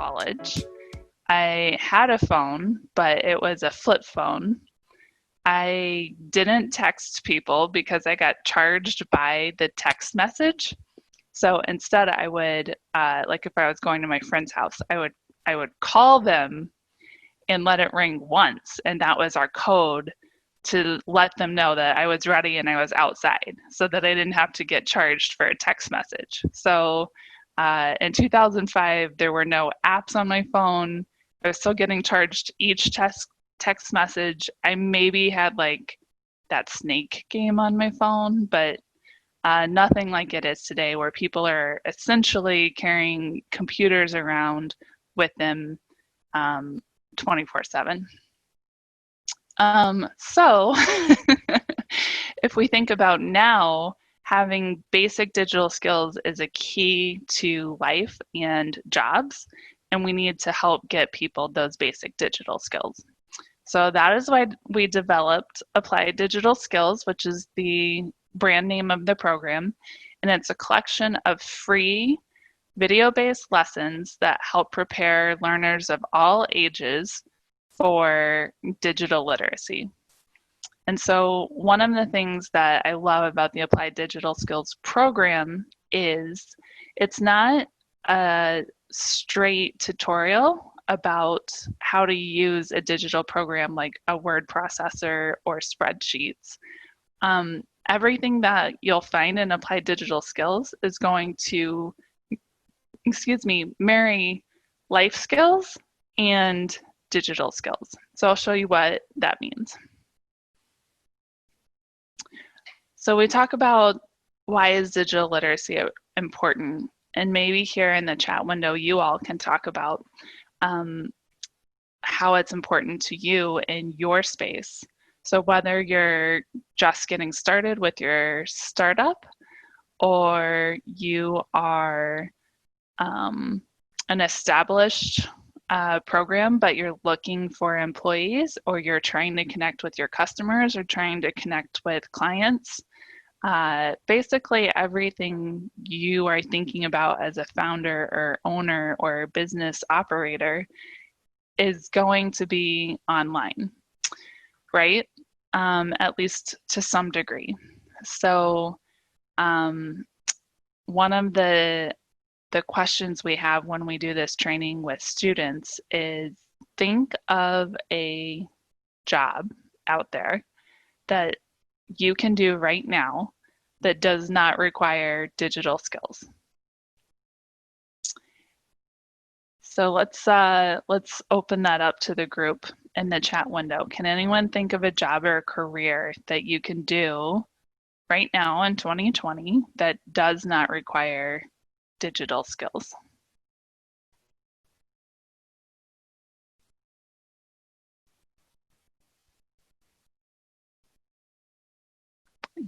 college. I had a phone, but it was a flip phone. I didn't text people because I got charged by the text message. So instead, I would, like if I was going to my friend's house, I would call them and let it ring once, and that was our code to let them know that I was ready and I was outside, so that I didn't have to get charged for a text message. So in 2005, there were no apps on my phone. I was still getting charged each text message. I maybe had like that snake game on my phone, but nothing like it is today, where people are essentially carrying computers around with them 24/7. So if we think about now, having basic digital skills is a key to life and jobs, and we need to help get people those basic digital skills. So that is why we developed Applied Digital Skills, which is the brand name of the program, and it's a collection of free video-based lessons that help prepare learners of all ages for digital literacy. And so one of the things that I love about the Applied Digital Skills program is it's not a straight tutorial about how to use a digital program like a word processor or spreadsheets. Everything that you'll find in Applied Digital Skills is going to, marry life skills and digital skills. So I'll show you what that means. So we talk about why is digital literacy important, and maybe here in the chat window you all can talk about how it's important to you in your space. So whether you're just getting started with your startup, or you are an established program, but you're looking for employees, or you're trying to connect with your customers, or trying to connect with clients. Basically everything you are thinking about as a founder or owner or business operator is going to be online, right? At least to some degree. So one of the questions we have when we do this training with students is, think of a job out there that you can do right now that does not require digital skills. So let's open that up to the group in the chat window. Can anyone think of a job or a career that you can do right now in 2020 that does not require digital skills?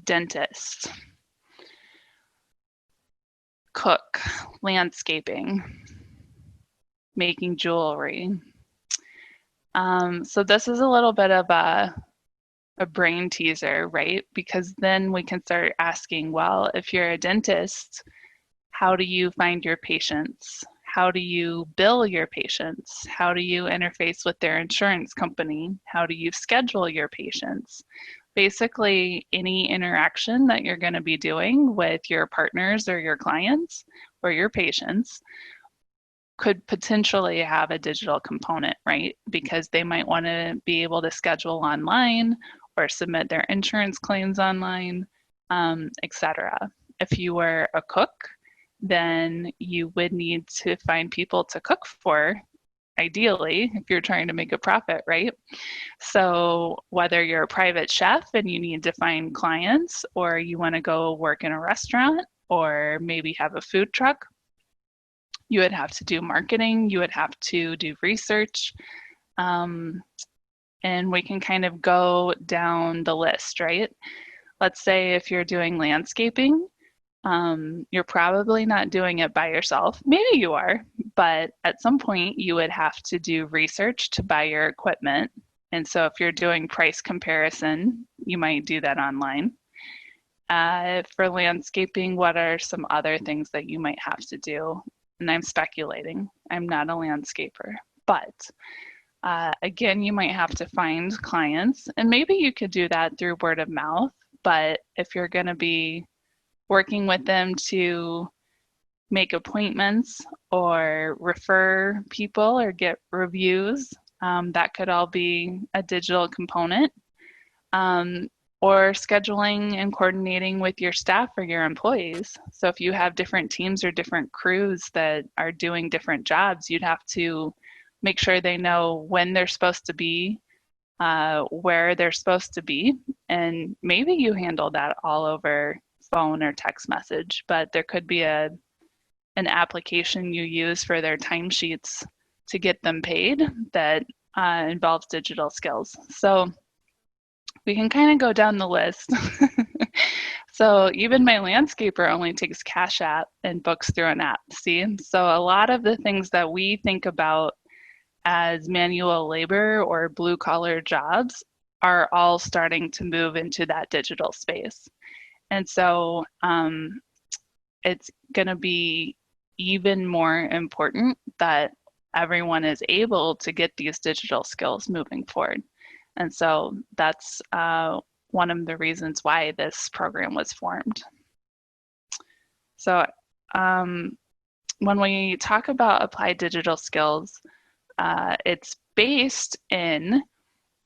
Dentist, cook, landscaping, making jewelry. So this is a little bit of a brain teaser, right? Because then we can start asking, well, if you're a dentist, how do you find your patients? How do you bill your patients? How do you interface with their insurance company? How do you schedule your patients? Basically, any interaction that you're going to be doing with your partners or your clients or your patients could potentially have a digital component, right? Because they might want to be able to schedule online or submit their insurance claims online, etc. If you were a cook, then you would need to find people to cook for, ideally, if you're trying to make a profit, right? So whether you're a private chef and you need to find clients, or you want to go work in a restaurant, or maybe have a food truck, you would have to do marketing, you would have to do research, and we can kind of go down the list, right? Let's say if you're doing landscaping, you're probably not doing it by yourself. Maybe you are, but at some point you would have to do research to buy your equipment. And so if you're doing price comparison, you might do that online. For landscaping, what are some other things that you might have to do? and I'm speculating, I'm not a landscaper, but again, you might have to find clients, and maybe you could do that through word of mouth, but if you're going to be working with them to make appointments or refer people or get reviews, that could all be a digital component. Or scheduling and coordinating with your staff or your employees. So if you have different teams or different crews that are doing different jobs, you'd have to make sure they know when they're supposed to be, where they're supposed to be, and maybe you handle that all over phone or text message, but there could be an application you use for their timesheets to get them paid that involves digital skills. So we can kind of go down the list. So even my landscaper only takes Cash App and books through an app, see? So a lot of the things that we think about as manual labor or blue collar jobs are all starting to move into that digital space. And so it's going to be even more important that everyone is able to get these digital skills moving forward. And so that's one of the reasons why this program was formed. So when we talk about applied digital skills, it's based in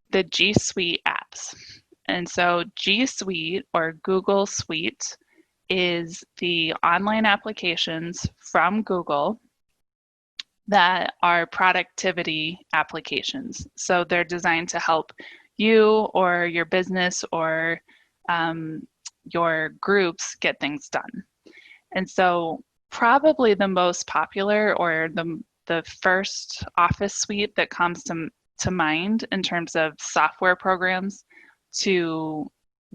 the GSuite apps. And so GSuite or Google Suite is the online applications from Google that are productivity applications. So they're designed to help you or your business or your groups get things done. And so probably the most popular or the first office suite that comes to mind in terms of software programs to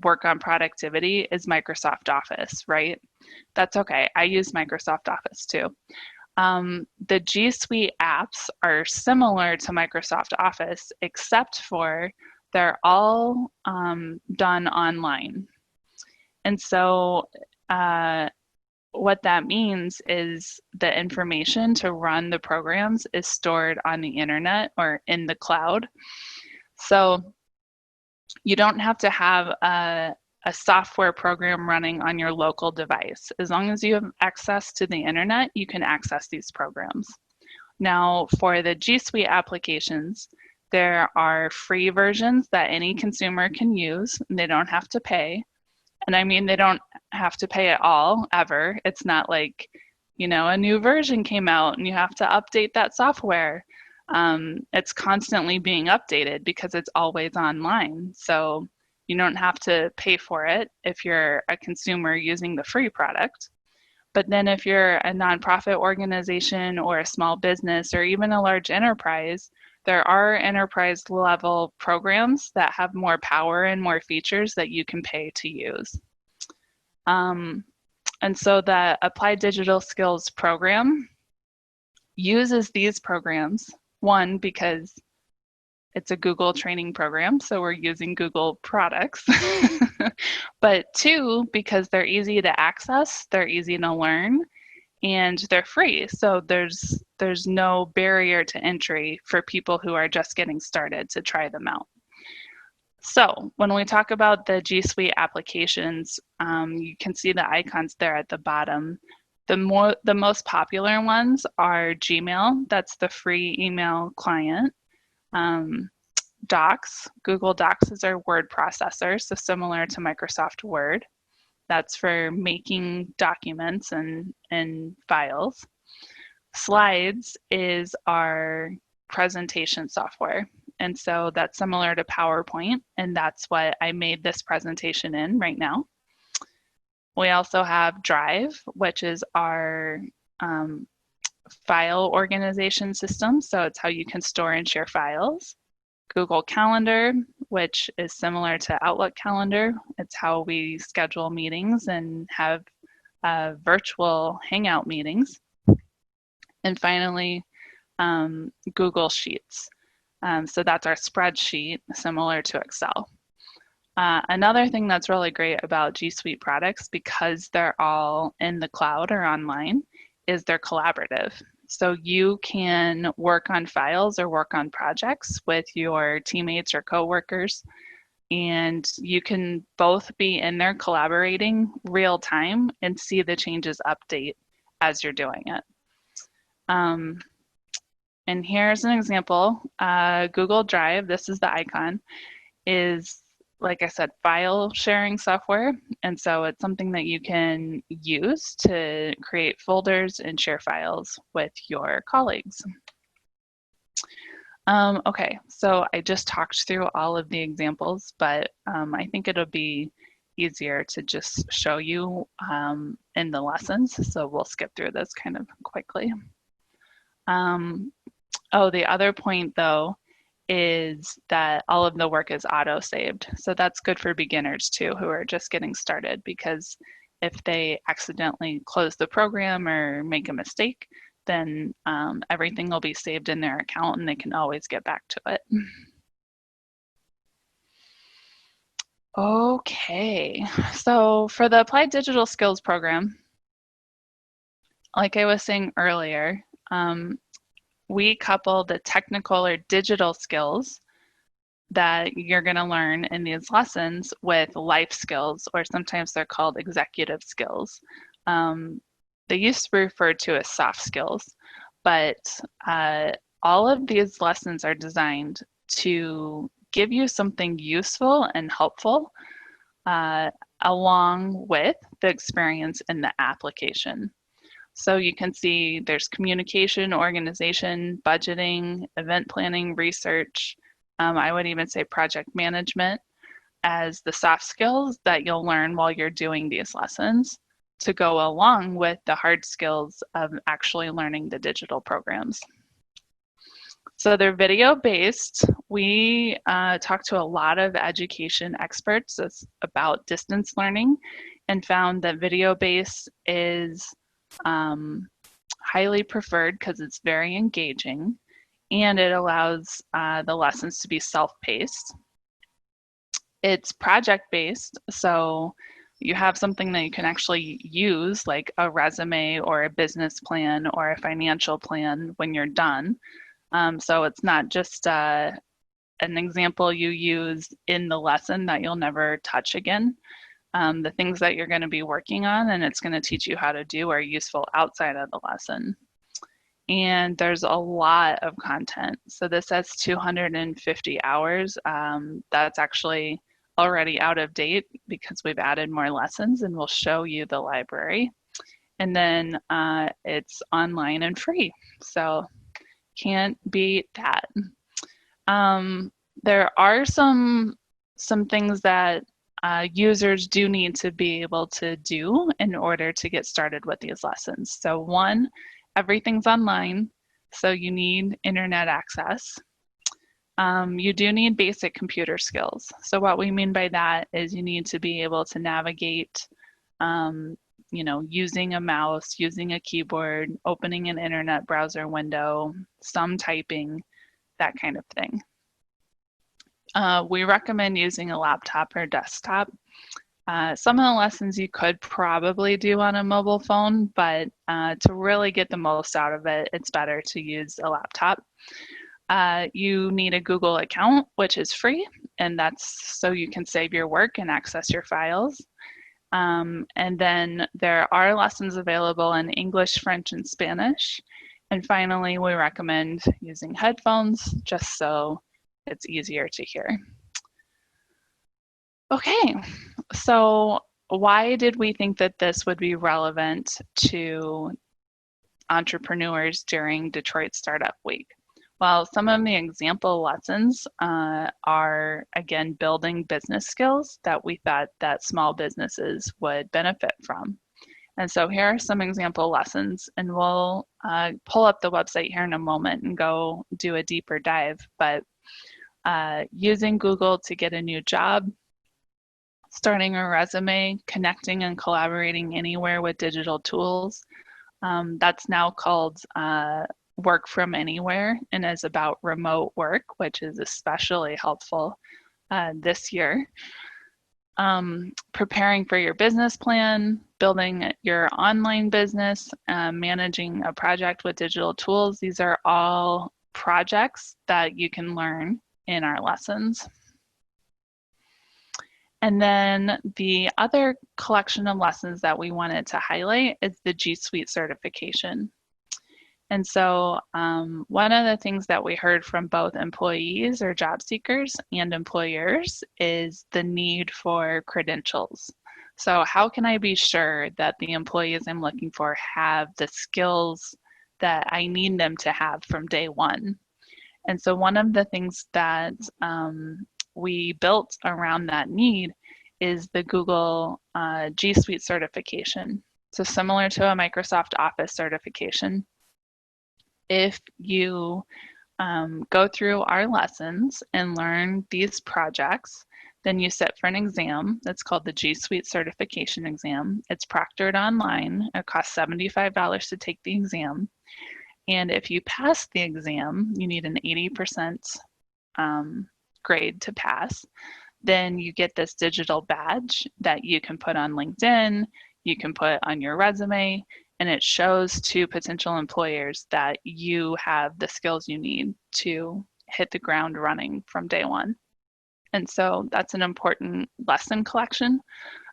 work on productivity is Microsoft Office, right? That's okay. I use Microsoft Office too. The GSuite apps are similar to Microsoft Office, except for they're all done online. And so what that means is the information to run the programs is stored on the internet or in the cloud. So you don't have to have a software program running on your local device. As long as you have access to the internet, you can access these programs. Now, for the GSuite applications, there are free versions that any consumer can use, and they don't have to pay. And I mean, they don't have to pay at all, ever. It's not like, you know, a new version came out and you have to update that software. It's constantly being updated because it's always online. So you don't have to pay for it if you're a consumer using the free product. But then if you're a nonprofit organization or a small business or even a large enterprise, there are enterprise level programs that have more power and more features that you can pay to use. And so the Applied Digital Skills program uses these programs, one, because it's a Google training program, so we're using Google products. But two, because they're easy to access, they're easy to learn, and they're free. So there's no barrier to entry for people who are just getting started to try them out. So when we talk about the GSuite applications, you can see the icons there at the bottom. The most popular ones are Gmail, that's the free email client. Docs, Google Docs is our word processor, so similar to Microsoft Word. That's for making documents and files. Slides is our presentation software. And so that's similar to PowerPoint, and that's what I made this presentation in right now. We also have Drive, which is our file organization system. So it's how you can store and share files. Google Calendar, which is similar to Outlook Calendar. It's how we schedule meetings and have virtual Hangout meetings. And finally, Google Sheets. So that's our spreadsheet, similar to Excel. Another thing that's really great about GSuite products, because they're all in the cloud or online, is they're collaborative. So you can work on files or work on projects with your teammates or coworkers, and you can both be in there collaborating real time and see the changes update as you're doing it. And here's an example. Google Drive, this is the icon, is, like I said, file sharing software. And so it's something that you can use to create folders and share files with your colleagues. Okay, so I just talked through all of the examples, but I think it'll be easier to just show you in the lessons. So we'll skip through this kind of quickly. Oh, the other point though is that all of the work is auto-saved. So that's good for beginners too, who are just getting started, because if they accidentally close the program or make a mistake, then everything will be saved in their account and they can always get back to it. Okay, so for the Applied Digital Skills program, like I was saying earlier, we couple the technical or digital skills that you're going to learn in these lessons with life skills, or sometimes they're called executive skills. They used to be referred to as soft skills, but all of these lessons are designed to give you something useful and helpful along with the experience in the application. So you can see there's communication, organization, budgeting, event planning, research. I would even say project management as the soft skills that you'll learn while you're doing these lessons to go along with the hard skills of actually learning the digital programs. So they're video-based. We talked to a lot of education experts about distance learning and found that video-based is highly preferred because it's very engaging and it allows the lessons to be self-paced. It's project-based, so you have something that you can actually use, like a resume or a business plan or a financial plan when you're done. So it's not just an example you use in the lesson that you'll never touch again. The things that you're going to be working on and it's going to teach you how to do are useful outside of the lesson. And there's a lot of content. So this says 250 hours. That's actually already out of date because we've added more lessons, and we'll show you the library. And then it's online and free. So can't beat that. There are some things that users do need to be able to do in order to get started with these lessons. So one, everything's online, so you need internet access. You do need basic computer skills. So what we mean by that is you need to be able to navigate, using a mouse, using a keyboard, opening an internet browser window, some typing, that kind of thing. We recommend using a laptop or desktop. Some of the lessons you could probably do on a mobile phone, but to really get the most out of it, it's better to use a laptop. You need a Google account, which is free, and that's so you can save your work and access your files. And then there are lessons available in English, French, and Spanish. And finally, we recommend using headphones just so it's easier to hear. Okay, so why did we think that this would be relevant to entrepreneurs during Detroit Startup Week? Well, some of the example lessons are, again, building business skills that we thought that small businesses would benefit from. And so here are some example lessons, and we'll pull up the website here in a moment and go do a deeper dive. But using Google to get a new job, starting a resume, connecting and collaborating anywhere with digital tools. That's now called work from anywhere and is about remote work, which is especially helpful this year. preparing for your business plan, building your online business, managing a project with digital tools. These are all projects that you can learn in our lessons. And then the other collection of lessons that we wanted to highlight is the GSuite Certification. And so one of the things that we heard from both employees or job seekers and employers is the need for credentials. So how can I be sure that the employees I'm looking for have the skills that I need them to have from day one? And so one of the things that we built around that need is the Google GSuite certification. So similar to a Microsoft Office certification, if you go through our lessons and learn these projects, then you sit for an exam that's called the GSuite Certification exam. It's proctored online. It costs $75 to take the exam. And if you pass the exam, you need an 80% grade to pass. Then you get this digital badge that you can put on LinkedIn, you can put on your resume, and it shows to potential employers that you have the skills you need to hit the ground running from day one. And so that's an important lesson collection.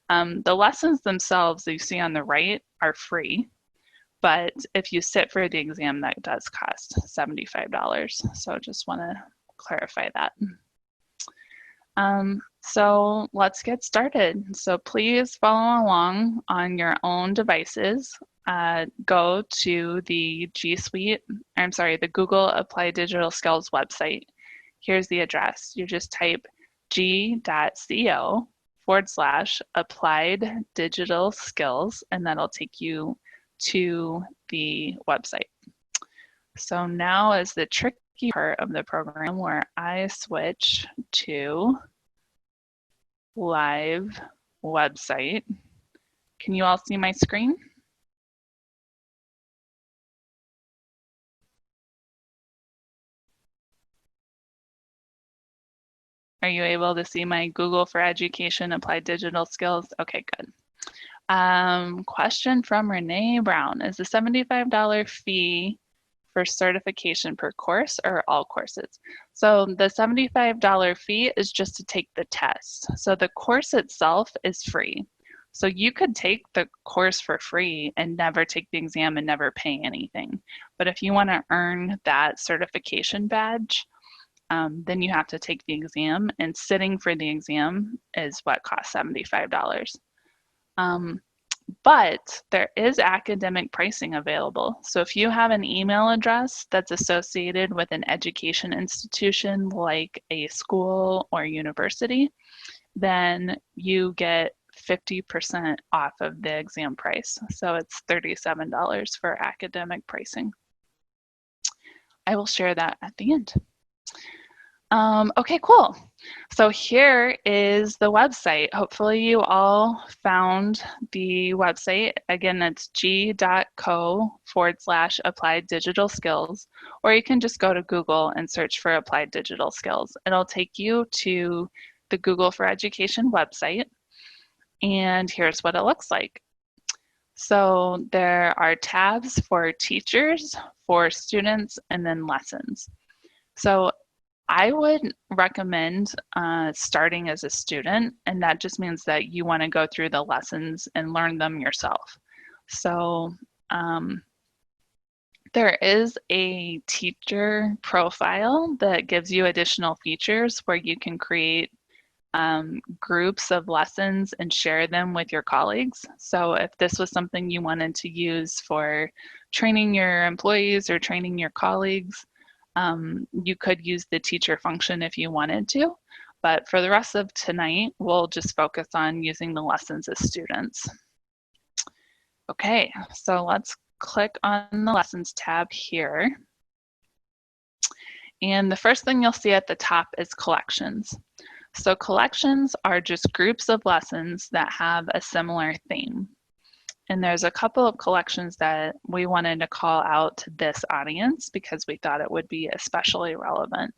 The lessons themselves that you see on the right are free, but if you sit for the exam, that does cost $75. So just want to clarify that. So let's get started. So please follow along on your own devices. Go to the the Google Applied Digital Skills website. Here's the address. You just type g.co/applied digital skills, and that'll take you to the website. So now is the tricky part of the program where I switch to live website. Can you all see my screen? Are you able to see my Google for Education Applied Digital Skills? Okay, good. Question from Renee Brown. Is the $75 fee for certification per course or all courses? So the $75 fee is just to take the test. So the course itself is free. So you could take the course for free and never take the exam and never pay anything. But if you want to earn that certification badge, then you have to take the exam, and sitting for the exam is what costs $75. But there is academic pricing available. So if you have an email address that's associated with an education institution like a school or university, then you get 50% off of the exam price. So it's $37 for academic pricing. I will share that at the end. Okay, cool. So here is the website. Hopefully you all found the website. Again, that's g.co/applied digital skills, or you can just go to Google and search for applied digital skills. It'll take you to the Google for Education website, and here's what it looks like. So there are tabs for teachers, for students, and then lessons. So I would recommend starting as a student, and that just means that you want to go through the lessons and learn them yourself. So there is a teacher profile that gives you additional features where you can create groups of lessons and share them with your colleagues. So if this was something you wanted to use for training your employees or training your colleagues, you could use the teacher function if you wanted to, but for the rest of tonight, we'll just focus on using the lessons as students. Okay, so let's click on the lessons tab here. And the first thing you'll see at the top is collections. So collections are just groups of lessons that have a similar theme. And there's a couple of collections that we wanted to call out to this audience because we thought it would be especially relevant.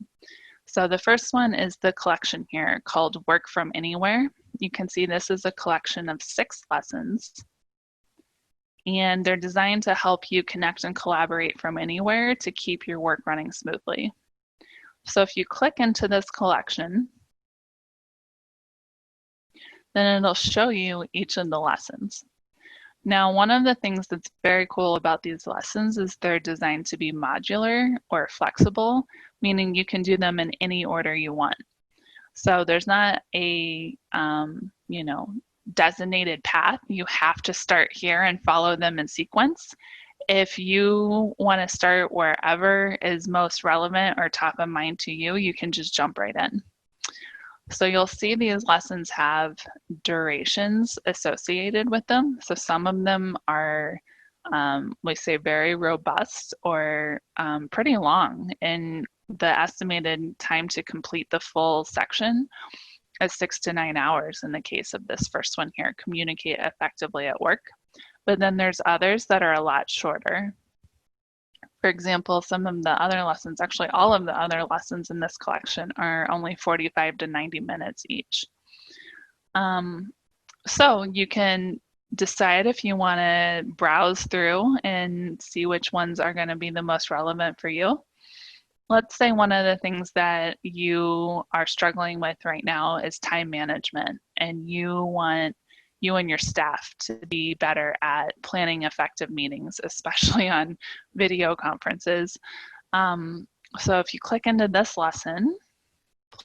So the first one is the collection here called Work from Anywhere. you can see this is a collection of 6 lessons, and they're designed to help you connect and collaborate from anywhere to keep your work running smoothly. So if you click into this collection, then it'll show you each of the lessons. Now, one of the things that's very cool about these lessons is they're designed to be modular or flexible, meaning you can do them in any order you want. So there's not a, designated path. You have to start here and follow them in sequence. If you want to start wherever is most relevant or top of mind to you, you can just jump right in. So you'll see these lessons have durations associated with them. So some of them are, we say, very robust or pretty long. And the estimated time to complete the full section is 6 to 9 hours in the case of this first one here, communicate effectively at work. But then there's others that are a lot shorter. For example, some of the other lessons, actually all of the other lessons in this collection are only 45 to 90 minutes each. So you can decide if you want to browse through and see which ones are going to be the most relevant for you. Let's say one of the things that you are struggling with right now is time management, and you want you and your staff to be better at planning effective meetings, especially on video conferences. So if you click into this lesson,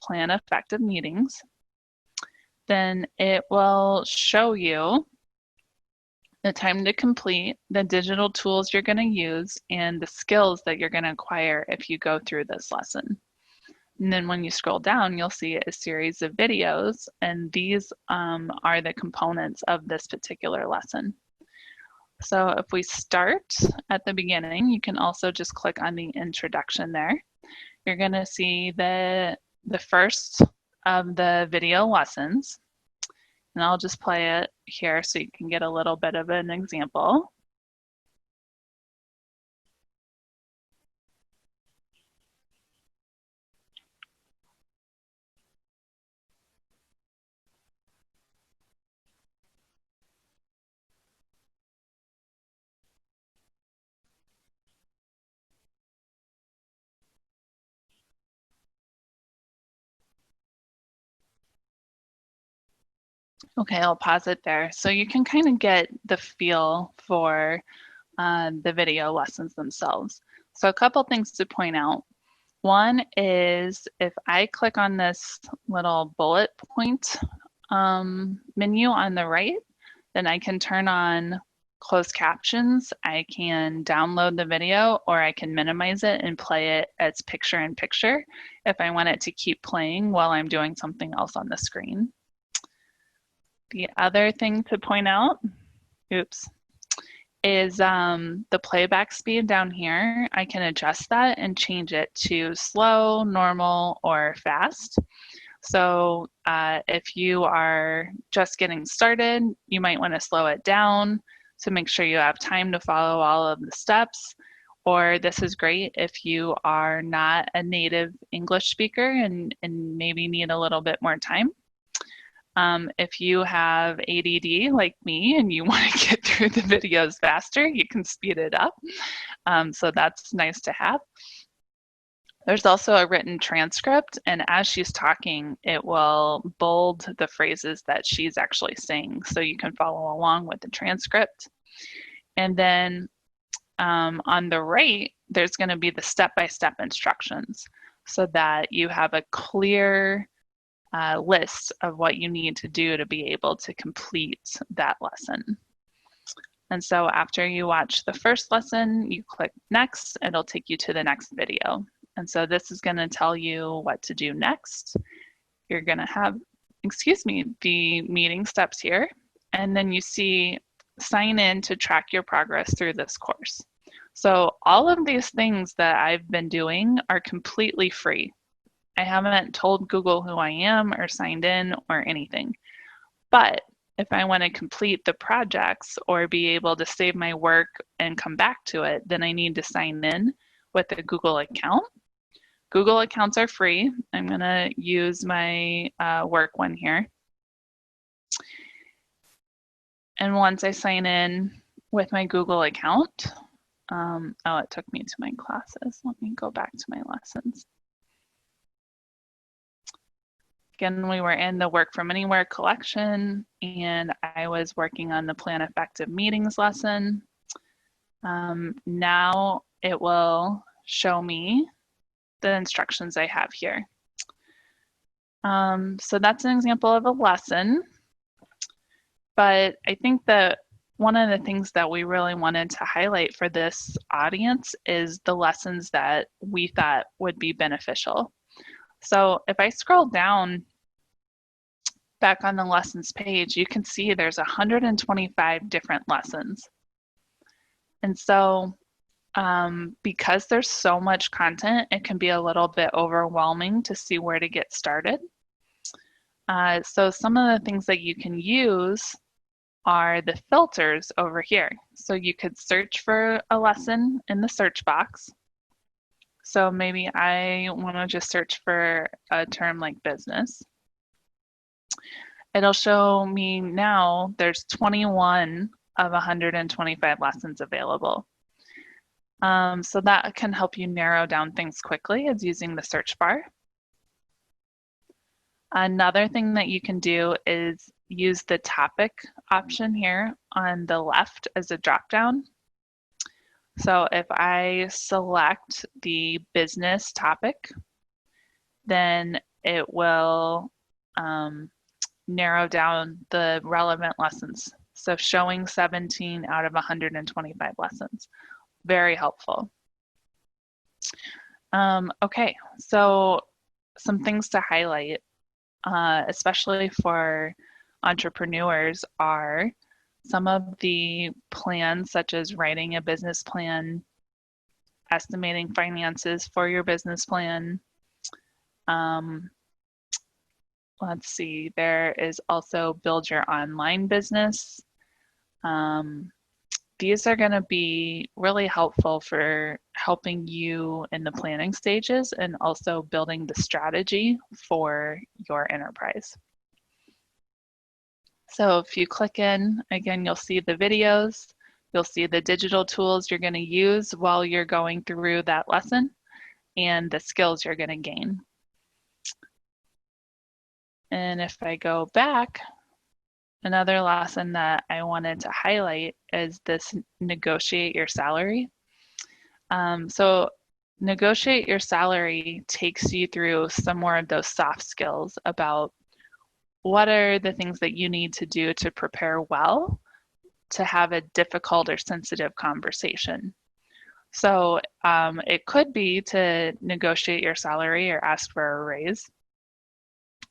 Plan Effective Meetings, then it will show you the time to complete, the digital tools you're going to use, and the skills that you're going to acquire if you go through this lesson. And then when you scroll down, you'll see a series of videos, and these are the components of this particular lesson. So if we start at the beginning, you can also just click on the introduction there. You're going to see the first of the video lessons. And I'll just play it here so you can get a little bit of an example. Okay, I'll pause it there. So you can kind of get the feel for the video lessons themselves. So a couple things to point out. One is if I click on this little bullet point menu on the right, then I can turn on closed captions. I can download the video, or I can minimize it and play it as picture-in-picture if I want it to keep playing while I'm doing something else on the screen. The other thing to point out, is the playback speed down here. I can adjust that and change it to slow, normal, or fast. So if you are just getting started, you might want to slow it down to make sure you have time to follow all of the steps. Or this is great if you are not a native English speaker and maybe need a little bit more time. If you have ADD like me and you want to get through the videos faster, you can speed it up. So that's nice to have. There's also a written transcript, and as she's talking, it will bold the phrases that she's actually saying, so you can follow along with the transcript. And then on the right, there's going to be the step-by-step instructions so that you have a clear list of what you need to do to be able to complete that lesson. And so after you watch the first lesson, you click next, it'll take you to the next video. And so this is going to tell you what to do next. You're going to have, the meeting steps here. And then you see sign in to track your progress through this course. So all of these things that I've been doing are completely free. I haven't told Google who I am or signed in or anything. But if I want to complete the projects or be able to save my work and come back to it, then I need to sign in with a Google account. Google accounts are free. I'm going to use my work one here. And once I sign in with my Google account, oh, it took me to my classes. Let me go back to my lessons. Again, we were in the Work From Anywhere collection, and I was working on the Plan Effective Meetings lesson. Now it will show me the instructions I have here. So that's an example of a lesson, but I think that one of the things that we really wanted to highlight for this audience is the lessons that we thought would be beneficial. So if I scroll down back on the lessons page, you can see there's 125 different lessons. And so because there's so much content, it can be a little bit overwhelming to see where to get started. So some of the things that you can use are the filters over here. So you could search for a lesson in the search box. So maybe I want to just search for a term like business. It'll show me now there's 21 of 125 lessons available. So that can help you narrow down things quickly is using the search bar. Another thing that you can do is use the topic option here on the left as a dropdown. So if I select the business topic, then it will narrow down the relevant lessons. So showing 17 out of 125 lessons. Very helpful. Okay, so some things to highlight, especially for entrepreneurs, are some of the plans, such as writing a business plan, estimating finances for your business plan. Let's see, there is also build your online business. These are going to be really helpful for helping you in the planning stages and also building the strategy for your enterprise. So if you click in, again, you'll see the videos, you'll see the digital tools you're going to use while you're going through that lesson and the skills you're going to gain. And if I go back, another lesson that I wanted to highlight is this negotiate your salary. So negotiate your salary takes you through some more of those soft skills about what are the things that you need to do to prepare well to have a difficult or sensitive conversation. So it could be to negotiate your salary or ask for a raise,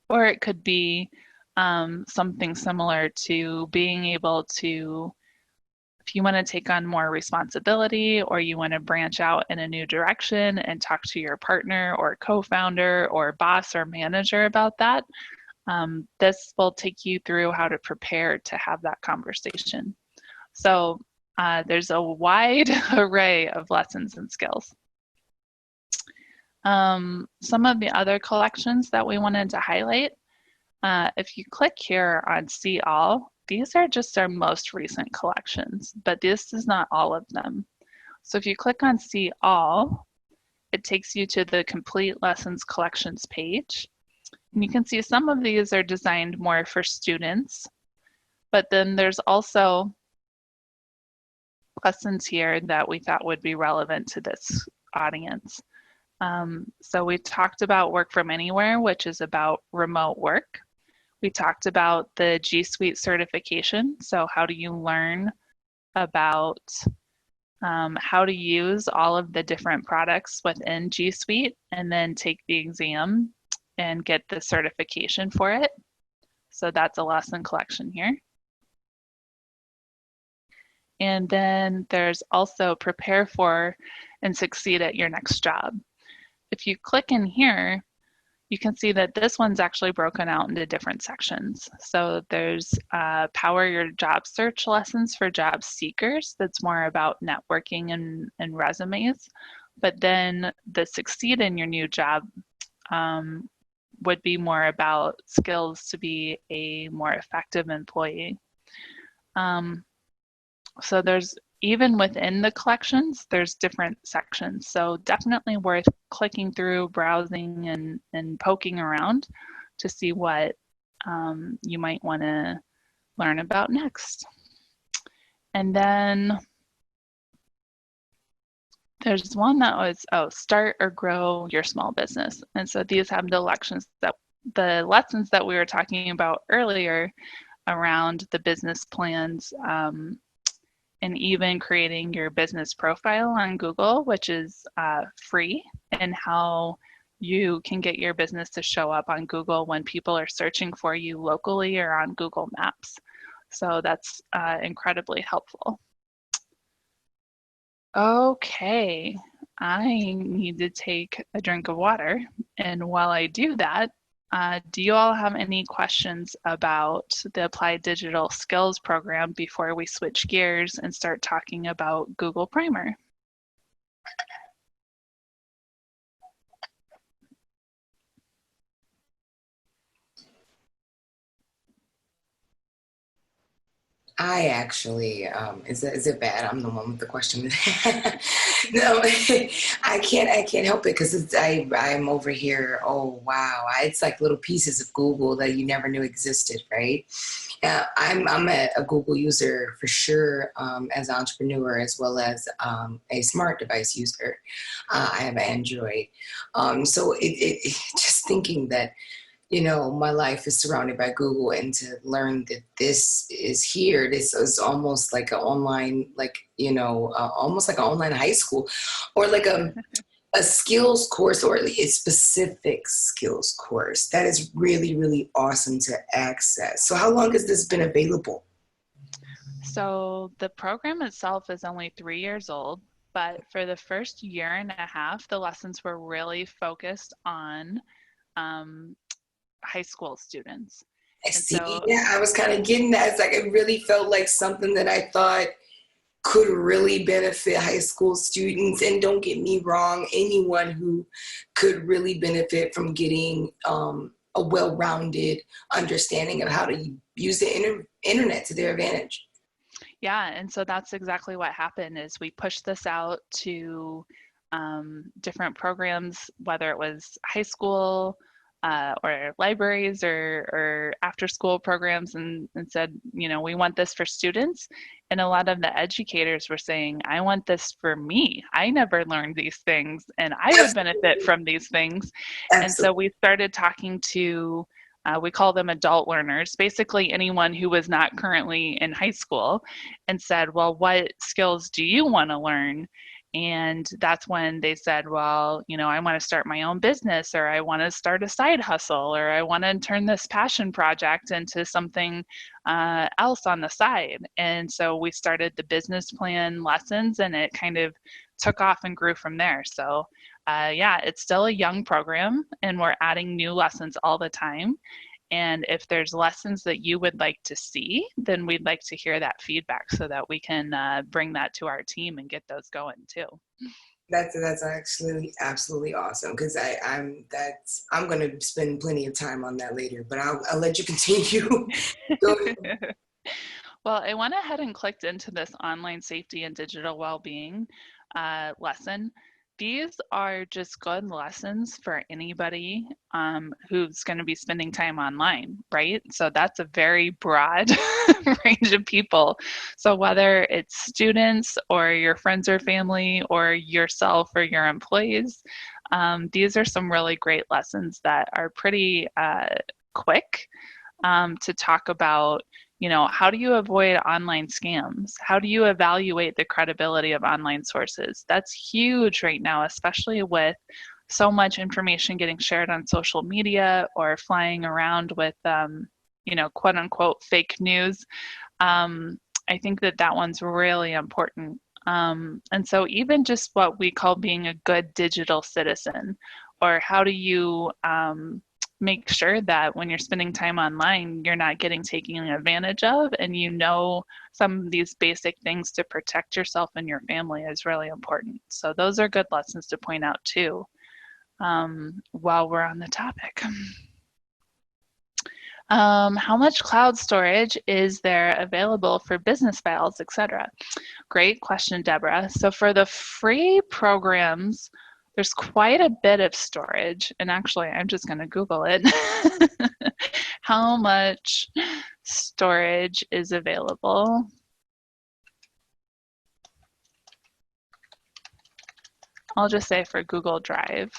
or it could be something similar to being able to, if you want to take on more responsibility or you want to branch out in a new direction and talk to your partner or co-founder or boss or manager about that, this will take you through how to prepare to have that conversation. So there's a wide array of lessons and skills. Some of the other collections that we wanted to highlight, if you click here on See All, these are just our most recent collections, but this is not all of them. So if you click on See All, it takes you to the Complete Lessons Collections page. And you can see some of these are designed more for students, but then there's also lessons here that we thought would be relevant to this audience. So we talked about Work From Anywhere, which is about remote work. We talked about the GSuite certification. So how do you learn about how to use all of the different products within GSuite and then take the exam and get the certification for it. So that's a lesson collection here. And then there's also Prepare for and Succeed at Your Next Job. If you click in here, you can see that this one's actually broken out into different sections. So there's Power Your Job Search lessons for job seekers. That's more about networking and resumes. But then the Succeed in Your New Job would be more about skills to be a more effective employee. So there's, even within the collections, there's different sections. So definitely worth clicking through, browsing, and poking around to see what you might want to learn about next. And then there's one that was, start or grow your small business. And so these have the lessons that we were talking about earlier around the business plans, and even creating your business profile on Google, which is free, and how you can get your business to show up on Google when people are searching for you locally or on Google Maps. So that's incredibly helpful. Okay, I need to take a drink of water. And while I do that, do you all have any questions about the Applied Digital Skills program before we switch gears and start talking about Google Primer? I actually, is it bad? I'm the one with the question. No, I can't help it because I'm over here. Oh wow, it's like little pieces of Google that you never knew existed, right? I'm a Google user for sure, as an entrepreneur as well as a smart device user. I have Android, so just thinking that my life is surrounded by Google, and to learn that this is here, this is almost like an online, like, almost like an online high school, or like a skills course, or a specific skills course. That is really, really awesome to access. So how long has this been available? So the program itself is only 3 years old, but for the first year and a half, the lessons were really focused on um, high school students. I And see. so, Yeah, I was kind of getting that. It's like it really felt like something that I thought could really benefit high school students. And don't get me wrong, anyone who could really benefit from getting a well-rounded understanding of how to use the internet to their advantage. yeah, and so that's exactly what happened is we pushed this out to different programs, whether it was high school or libraries or after school programs, and said, we want this for students. And a lot of the educators were saying, I want this for me. I never learned these things and I would benefit Absolutely. from these things. And so Absolutely. we started talking to, we call them adult learners, basically anyone who was not currently in high school, and said, well, what skills do you want to learn? And that's when they said, well, I want to start my own business, or I want to start a side hustle, or I want to turn this passion project into something else on the side. And so we started the business plan lessons, and it kind of took off and grew from there. So yeah, it's still a young program, and we're adding new lessons all the time. And if there's lessons that you would like to see, then we'd like to hear that feedback so that we can bring that to our team and get those going too. That's actually absolutely awesome, because I'm going to spend plenty of time on that later, but I'll let you continue. Go ahead. Well, I went ahead and clicked into this online safety and digital well-being lesson. These are just good lessons for anybody who's going to be spending time online, right? So that's a very broad range of people. So whether it's students or your friends or family or yourself or your employees, these are some really great lessons that are pretty quick to talk about, how do you avoid online scams? How do you evaluate the credibility of online sources? That's huge right now, especially with so much information getting shared on social media or flying around with, quote unquote fake news. I think that one's really important. And so even just what we call being a good digital citizen, or how do you make sure that when you're spending time online, you're not getting taken advantage of, and some of these basic things to protect yourself and your family is really important. So those are good lessons to point out too, while we're on the topic. How much cloud storage is there available for business files, etc.? Great question, Deborah. So for the free programs, there's quite a bit of storage. And actually, I'm just going to Google it. How much storage is available? I'll just say for Google Drive.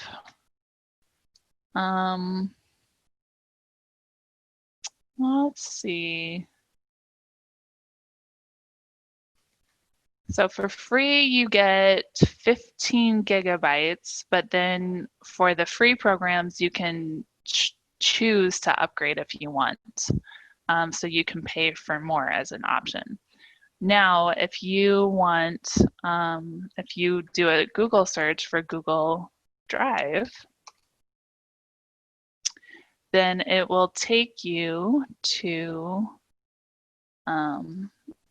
Let's see. So for free, you get 15 gigabytes, but then for the free programs, you can choose to upgrade if you want. So you can pay for more as an option. Now, if you want, if you do a Google search for Google Drive, then it will take you to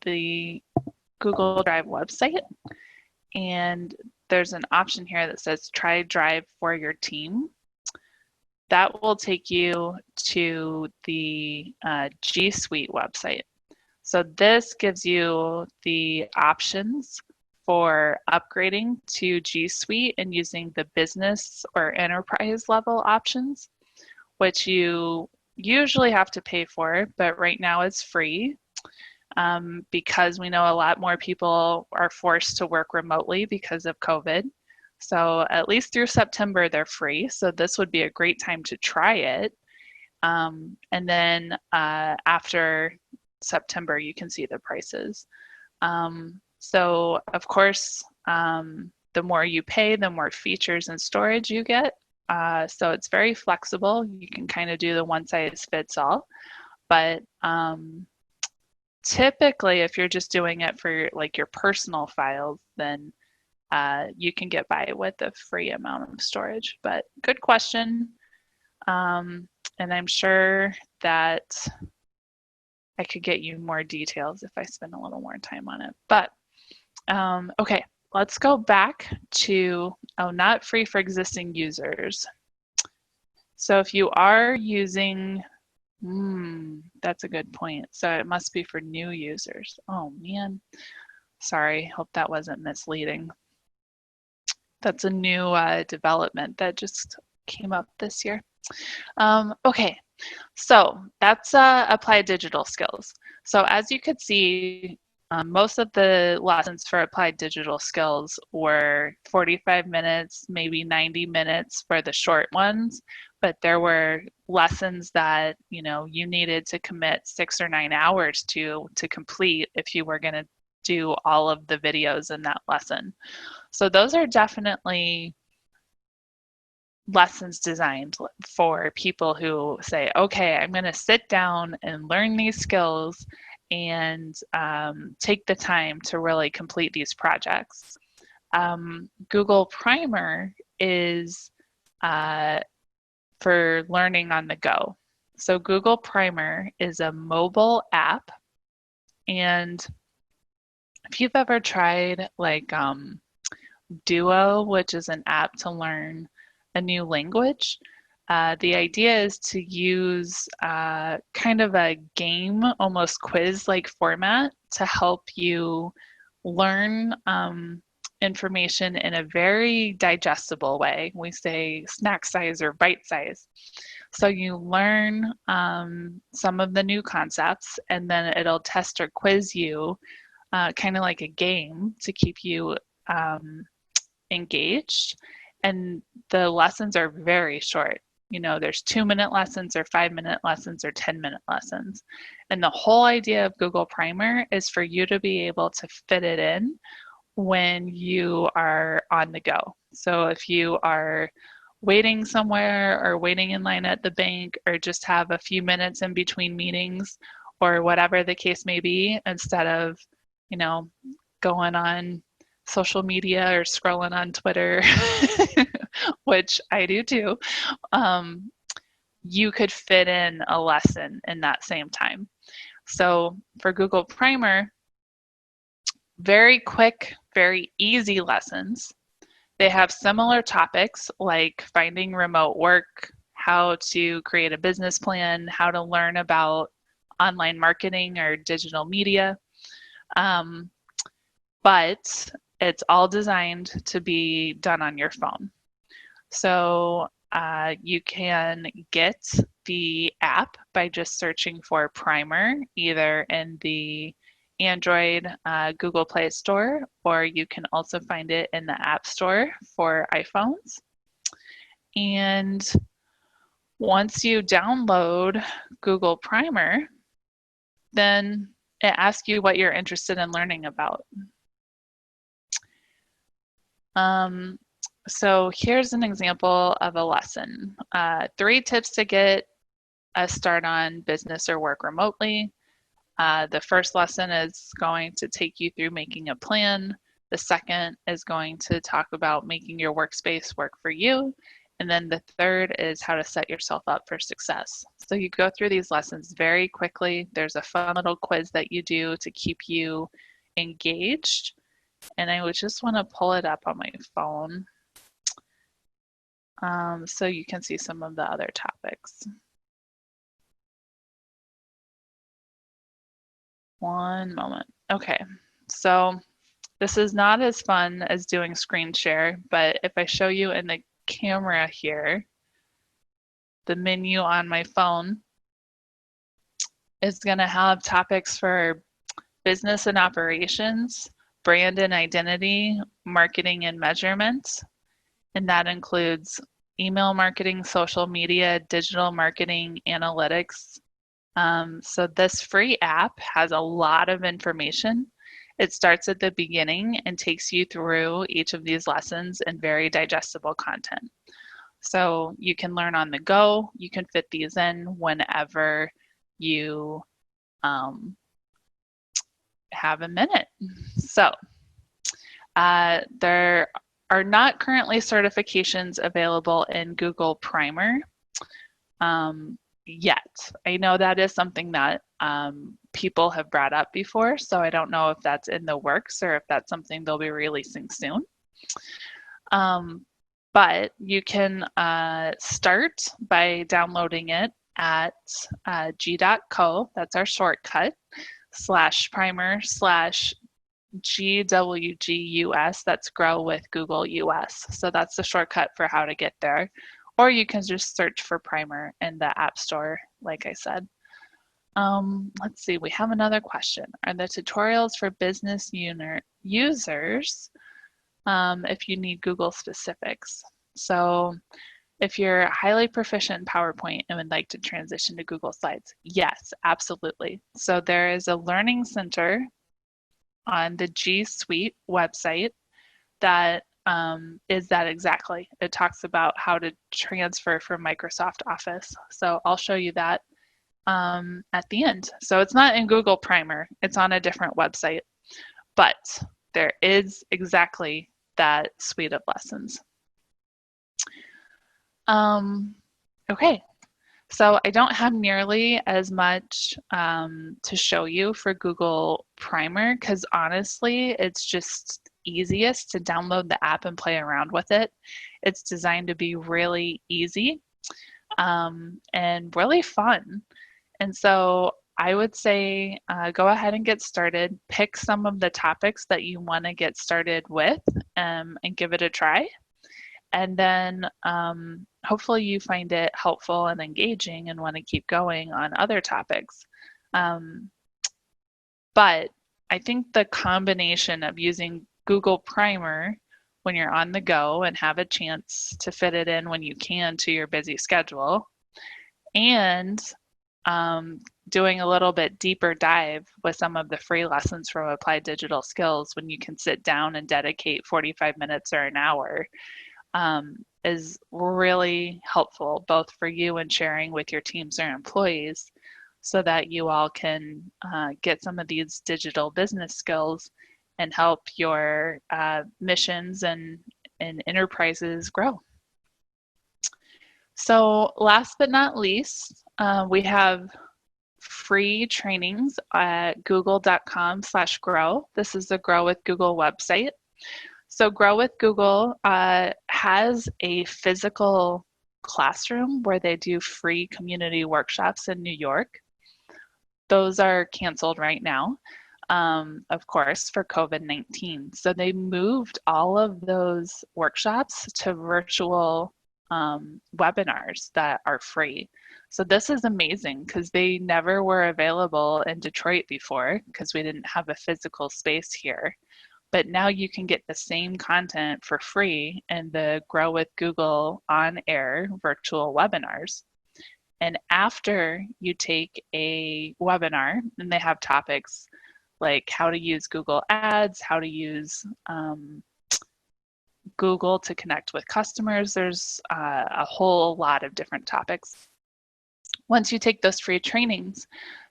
the Google Drive website, and there's an option here that says try Drive for your team. That will take you to the GSuite website. So this gives you the options for upgrading to GSuite and using the business or enterprise level options, which you usually have to pay for, but right now it's free. Because we know a lot more people are forced to work remotely because of COVID. So at least through September, they're free. So this would be a great time to try it. And then after September, you can see the prices. So of course, the more you pay, the more features and storage you get. So it's very flexible. You can kind of do the one size fits all. But typically, if you're just doing it for like your personal files, then you can get by with a free amount of storage. But good question. And I'm sure that I could get you more details if I spend a little more time on it. But okay, let's go back to, not free for existing users. So if you are using, that's a good point. So it must be for new users. Oh man, sorry, hope that wasn't misleading. That's a new development that just came up this year. Okay, so that's applied digital skills. So as you could see, most of the lessons for applied digital skills were 45 minutes, maybe 90 minutes for the short ones, but there were lessons that you needed to commit 6 or 9 hours to complete if you were going to do all of the videos in that lesson. So those are definitely lessons designed for people who say, okay, I'm going to sit down and learn these skills and take the time to really complete these projects. Google Primer is for learning on the go. So Google Primer is a mobile app, and if you've ever tried like Duo, which is an app to learn a new language, the idea is to use kind of a game, almost quiz-like format to help you learn information in a very digestible way. We say snack size or bite size. So you learn some of the new concepts, and then it'll test or quiz you kind of like a game to keep you engaged. And the lessons are very short. There's 2-minute lessons or 5-minute lessons or 10-minute lessons. And the whole idea of Google Primer is for you to be able to fit it in when you are on the go. So if you are waiting somewhere or waiting in line at the bank or just have a few minutes in between meetings or whatever the case may be, instead of, going on social media or scrolling on Twitter, which I do too, you could fit in a lesson in that same time. So for Google Primer, very quick, very easy lessons. They have similar topics like finding remote work, how to create a business plan, how to learn about online marketing or digital media. But it's all designed to be done on your phone. So you can get the app by just searching for Primer, either in the Android Google Play Store, or you can also find it in the App Store for iPhones. And once you download Google Primer, then it asks you what you're interested in learning about. So here's an example of a lesson. 3 tips to get a start on business or work remotely. The first lesson is going to take you through making a plan. The second is going to talk about making your workspace work for you. And then the third is how to set yourself up for success. So you go through these lessons very quickly. There's a fun little quiz that you do to keep you engaged. And I would just want to pull it up on my phone so you can see some of the other topics. One moment. Okay, so this is not as fun as doing screen share, but if I show you in the camera here, the menu on my phone is going to have topics for business and operations, brand and identity, marketing and measurement, and that includes email marketing, social media, digital marketing, analytics. So this free app has a lot of information. It starts at the beginning and takes you through each of these lessons in very digestible content. So you can learn on the go. You can fit these in whenever you have a minute. So there are not currently certifications available in Google Primer yet. I know that is something that people have brought up before, so I don't know if that's in the works or if that's something they'll be releasing soon. But you can start by downloading it at g.co, that's our shortcut, /primer/GWGUS, that's Grow with Google US. So that's the shortcut for how to get there. Or you can just search for Primer in the App Store, like I said. Let's see, we have another question. Are the tutorials for business users if you need Google specifics? So if you're highly proficient in PowerPoint and would like to transition to Google Slides, yes, absolutely. So there is a learning center on the GSuite website that is that exactly. It talks about how to transfer from Microsoft Office. So I'll show you that at the end. So it's not in Google Primer, it's on a different website, but there is exactly that suite of lessons. Okay, so I don't have nearly as much to show you for Google Primer because honestly, it's just easiest to download the app and play around with it. It's designed to be really easy and really fun. And so I would say go ahead and get started. Pick some of the topics that you want to get started with and give it a try. And then hopefully you find it helpful and engaging and want to keep going on other topics. But I think the combination of using Google Primer when you're on the go and have a chance to fit it in when you can to your busy schedule, and doing a little bit deeper dive with some of the free lessons from Applied Digital Skills when you can sit down and dedicate 45 minutes or an hour is really helpful, both for you and sharing with your teams or employees, so that you all can get some of these digital business skills and help your missions and enterprises grow. So last but not least, we have free trainings at google.com/grow. This is the Grow with Google website. So Grow with Google has a physical Classroom, where they do free community workshops in New York. Those are canceled right now, of course, for COVID-19. So they moved all of those workshops to virtual webinars that are free. So this is amazing because they never were available in Detroit before because we didn't have a physical space here. But now you can get the same content for free in the Grow with Google on-air virtual webinars. And after you take a webinar, and they have topics like how to use Google Ads, how to use Google to connect with customers. There's a whole lot of different topics. Once you take those free trainings,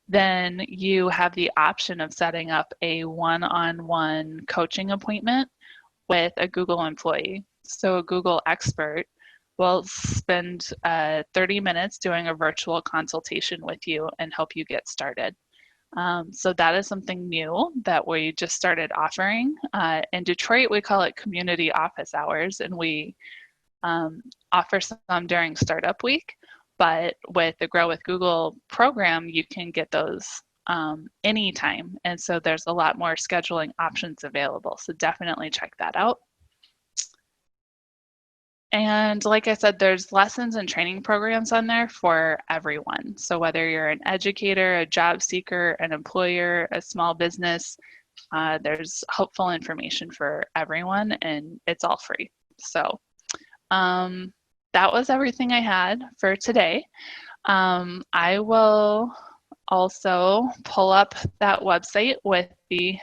then you have the option of setting up a one-on-one coaching appointment with a Google employee. So a Google expert will spend 30 minutes doing a virtual consultation with you and help you get started. So that is something new that we just started offering. In Detroit, we call it community office hours, and we offer some during startup week. But with the Grow with Google program, you can get those anytime. And so there's a lot more scheduling options available. So definitely check that out. And like I said, there's lessons and training programs on there for everyone. So whether you're an educator, a job seeker, an employer, a small business, there's helpful information for everyone, and it's all free. So that was everything I had for today. I will also pull up that website with the,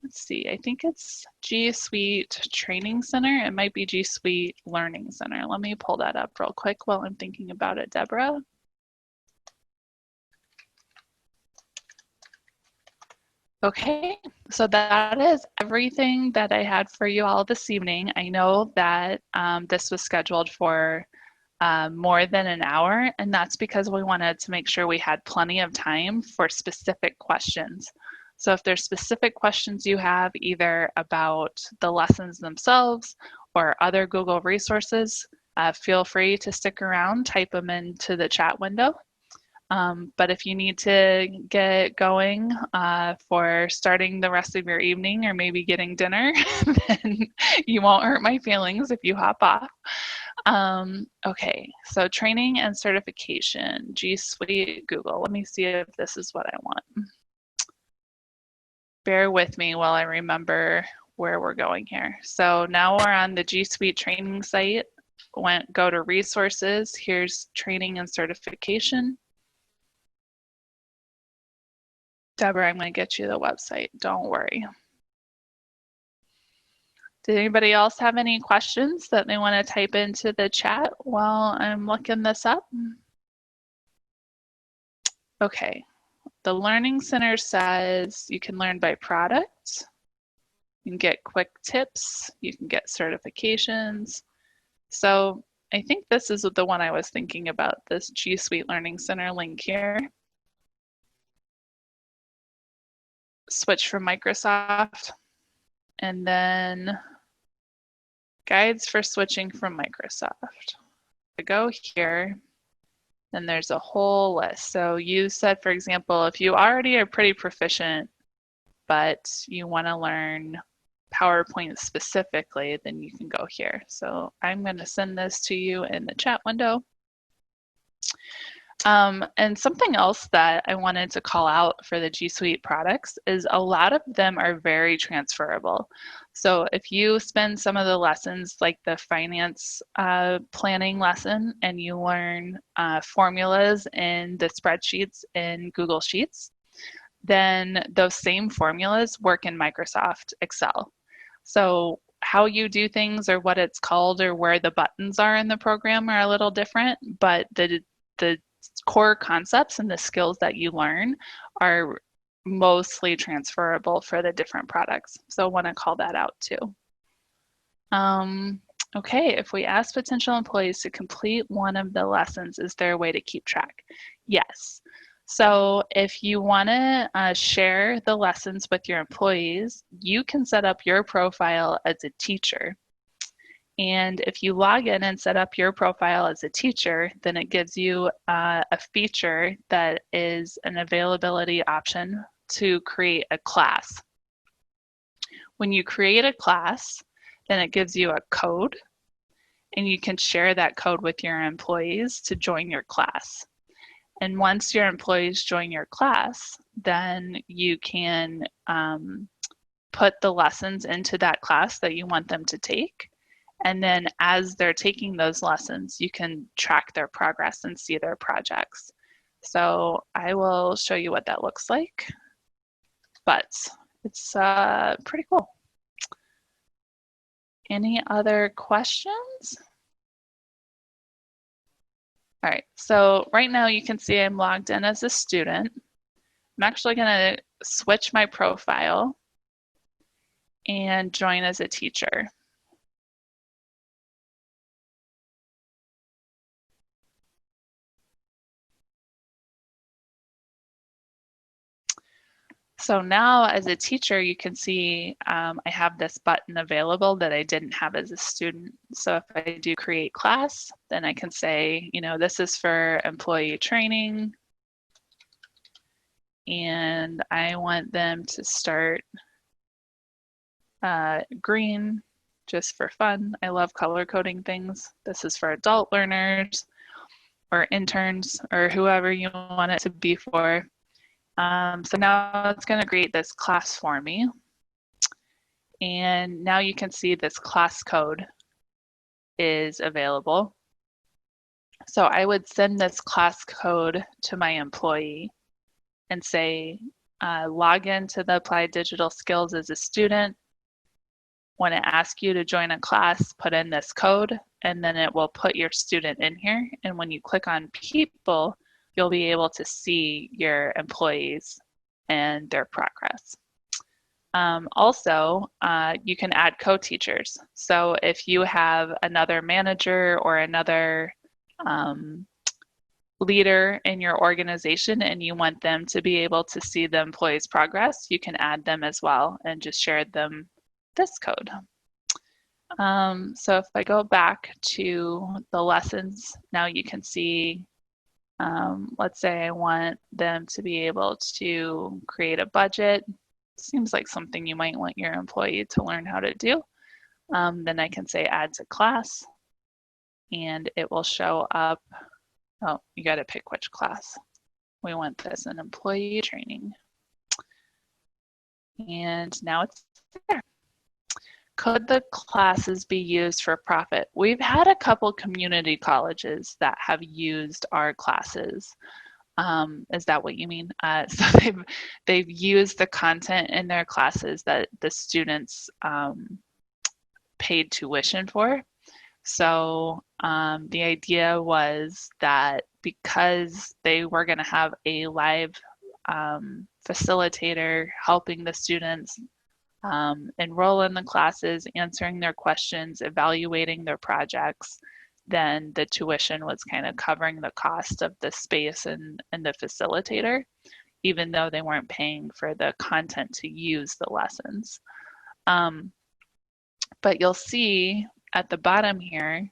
let's see, I think it's GSuite Training Center. It might be GSuite Learning Center. Let me pull that up real quick while I'm thinking about it, Deborah. Okay, so that is everything that I had for you all this evening. I know that this was scheduled for more than an hour, and that's because we wanted to make sure we had plenty of time for specific questions. So if there's specific questions you have either about the lessons themselves or other Google resources, feel free to stick around, type them into the chat window. But if you need to get going for starting the rest of your evening or maybe getting dinner, then you won't hurt my feelings if you hop off. Okay, so training and certification, G Suite, Google. Let me see if this is what I want. Bear with me while I remember where we're going here. So now we're on the G Suite training site. Go to resources. Here's training and certification. Deborah, I'm going to get you the website. Don't worry. Did anybody else have any questions that they want to type into the chat while I'm looking this up? Okay. The Learning Center says you can learn by product. You can get quick tips. You can get certifications. So I think this is the one I was thinking about, this G Suite Learning Center link here. Switch from Microsoft, and then guides for switching from Microsoft. I go here, then there's a whole list. So you said, for example, if you already are pretty proficient, but you want to learn PowerPoint specifically, then you can go here. So I'm going to send this to you in the chat window. And something else that I wanted to call out for the G Suite products is a lot of them are very transferable. So if you spend some of the lessons like the finance planning lesson and you learn formulas in the spreadsheets in Google Sheets, then those same formulas work in Microsoft Excel. So how you do things or what it's called or where the buttons are in the program are a little different, but the core concepts and the skills that you learn are mostly transferable for the different products. So I want to call that out too. Okay, if we ask potential employees to complete one of the lessons, is there a way to keep track? Yes. So if you want to share the lessons with your employees, you can set up your profile as a teacher. And if you log in and set up your profile as a teacher, then it gives you a feature that is an availability option to create a class. When you create a class, then it gives you a code, and you can share that code with your employees to join your class. And once your employees join your class, then you can put the lessons into that class that you want them to take. And then as they're taking those lessons, you can track their progress and see their projects. So I will show you what that looks like, but it's pretty cool. Any other questions? All right, so right now you can see I'm logged in as a student. I'm actually gonna switch my profile and join as a teacher. So now as a teacher, you can see I have this button available that I didn't have as a student. So if I do create class, then I can say, you know, this is for employee training, and I want them to start green just for fun. I love color coding things. This is for adult learners or interns or whoever you want it to be for. So now it's going to create this class for me. And now you can see this class code is available. So I would send this class code to my employee and say, log into the Applied Digital Skills as a student. When it asks you to join a class, put in this code, and then it will put your student in here. And when you click on people, you'll be able to see your employees and their progress. Also, you can add co-teachers. So if you have another manager or another leader in your organization and you want them to be able to see the employees' progress, you can add them as well and just share them this code. So if I go back to the lessons, now you can see, let's say I want them to be able to create a budget. Seems like something you might want your employee to learn how to do. Then I can say add to class, and it will show up. Oh, you got to pick which class. We want this in employee training. And now it's there. Could the classes be used for profit? We've had a couple community colleges that have used our classes. Is that what you mean? So they've used the content in their classes that the students paid tuition for. So the idea was that because they were going to have a live facilitator helping the students enroll in the classes, answering their questions, evaluating their projects, then the tuition was kind of covering the cost of the space and the facilitator, even though they weren't paying for the content to use the lessons. But you'll see at the bottom here,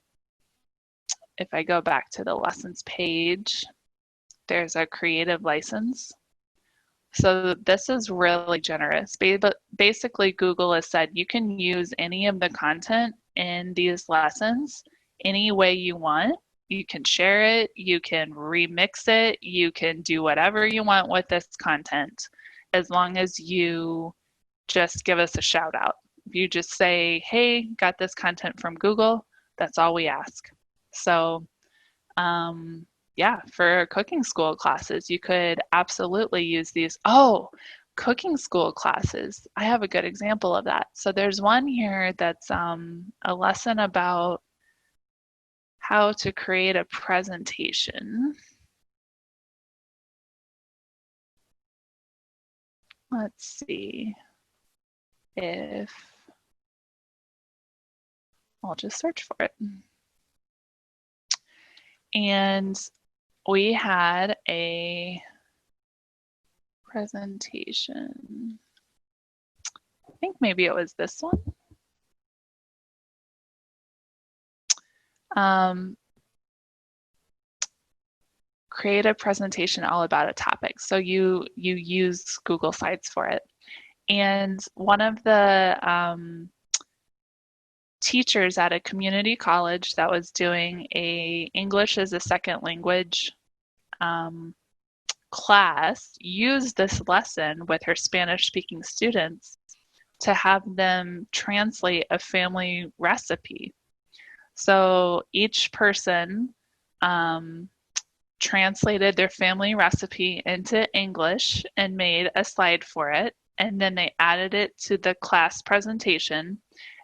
if I go back to the lessons page, there's a creative license. So this is really generous. But basically, Google has said you can use any of the content in these lessons any way you want. You can share it, you can remix it, you can do whatever you want with this content, as long as you just give us a shout out. If you just say, hey, got this content from Google, that's all we ask. So yeah, for cooking school classes, you could absolutely use these. Oh, cooking school classes. I have a good example of that. So there's one here that's a lesson about how to create a presentation. Let's see if I'll just search for it. And we had a presentation. I think maybe it was this one. Um, create a presentation all about a topic. So you use Google Slides for it. And one of the teachers at a community college that was doing a English as a second language class used this lesson with her Spanish speaking students to have them translate a family recipe. So each person translated their family recipe into English and made a slide for it. And then they added it to the class presentation.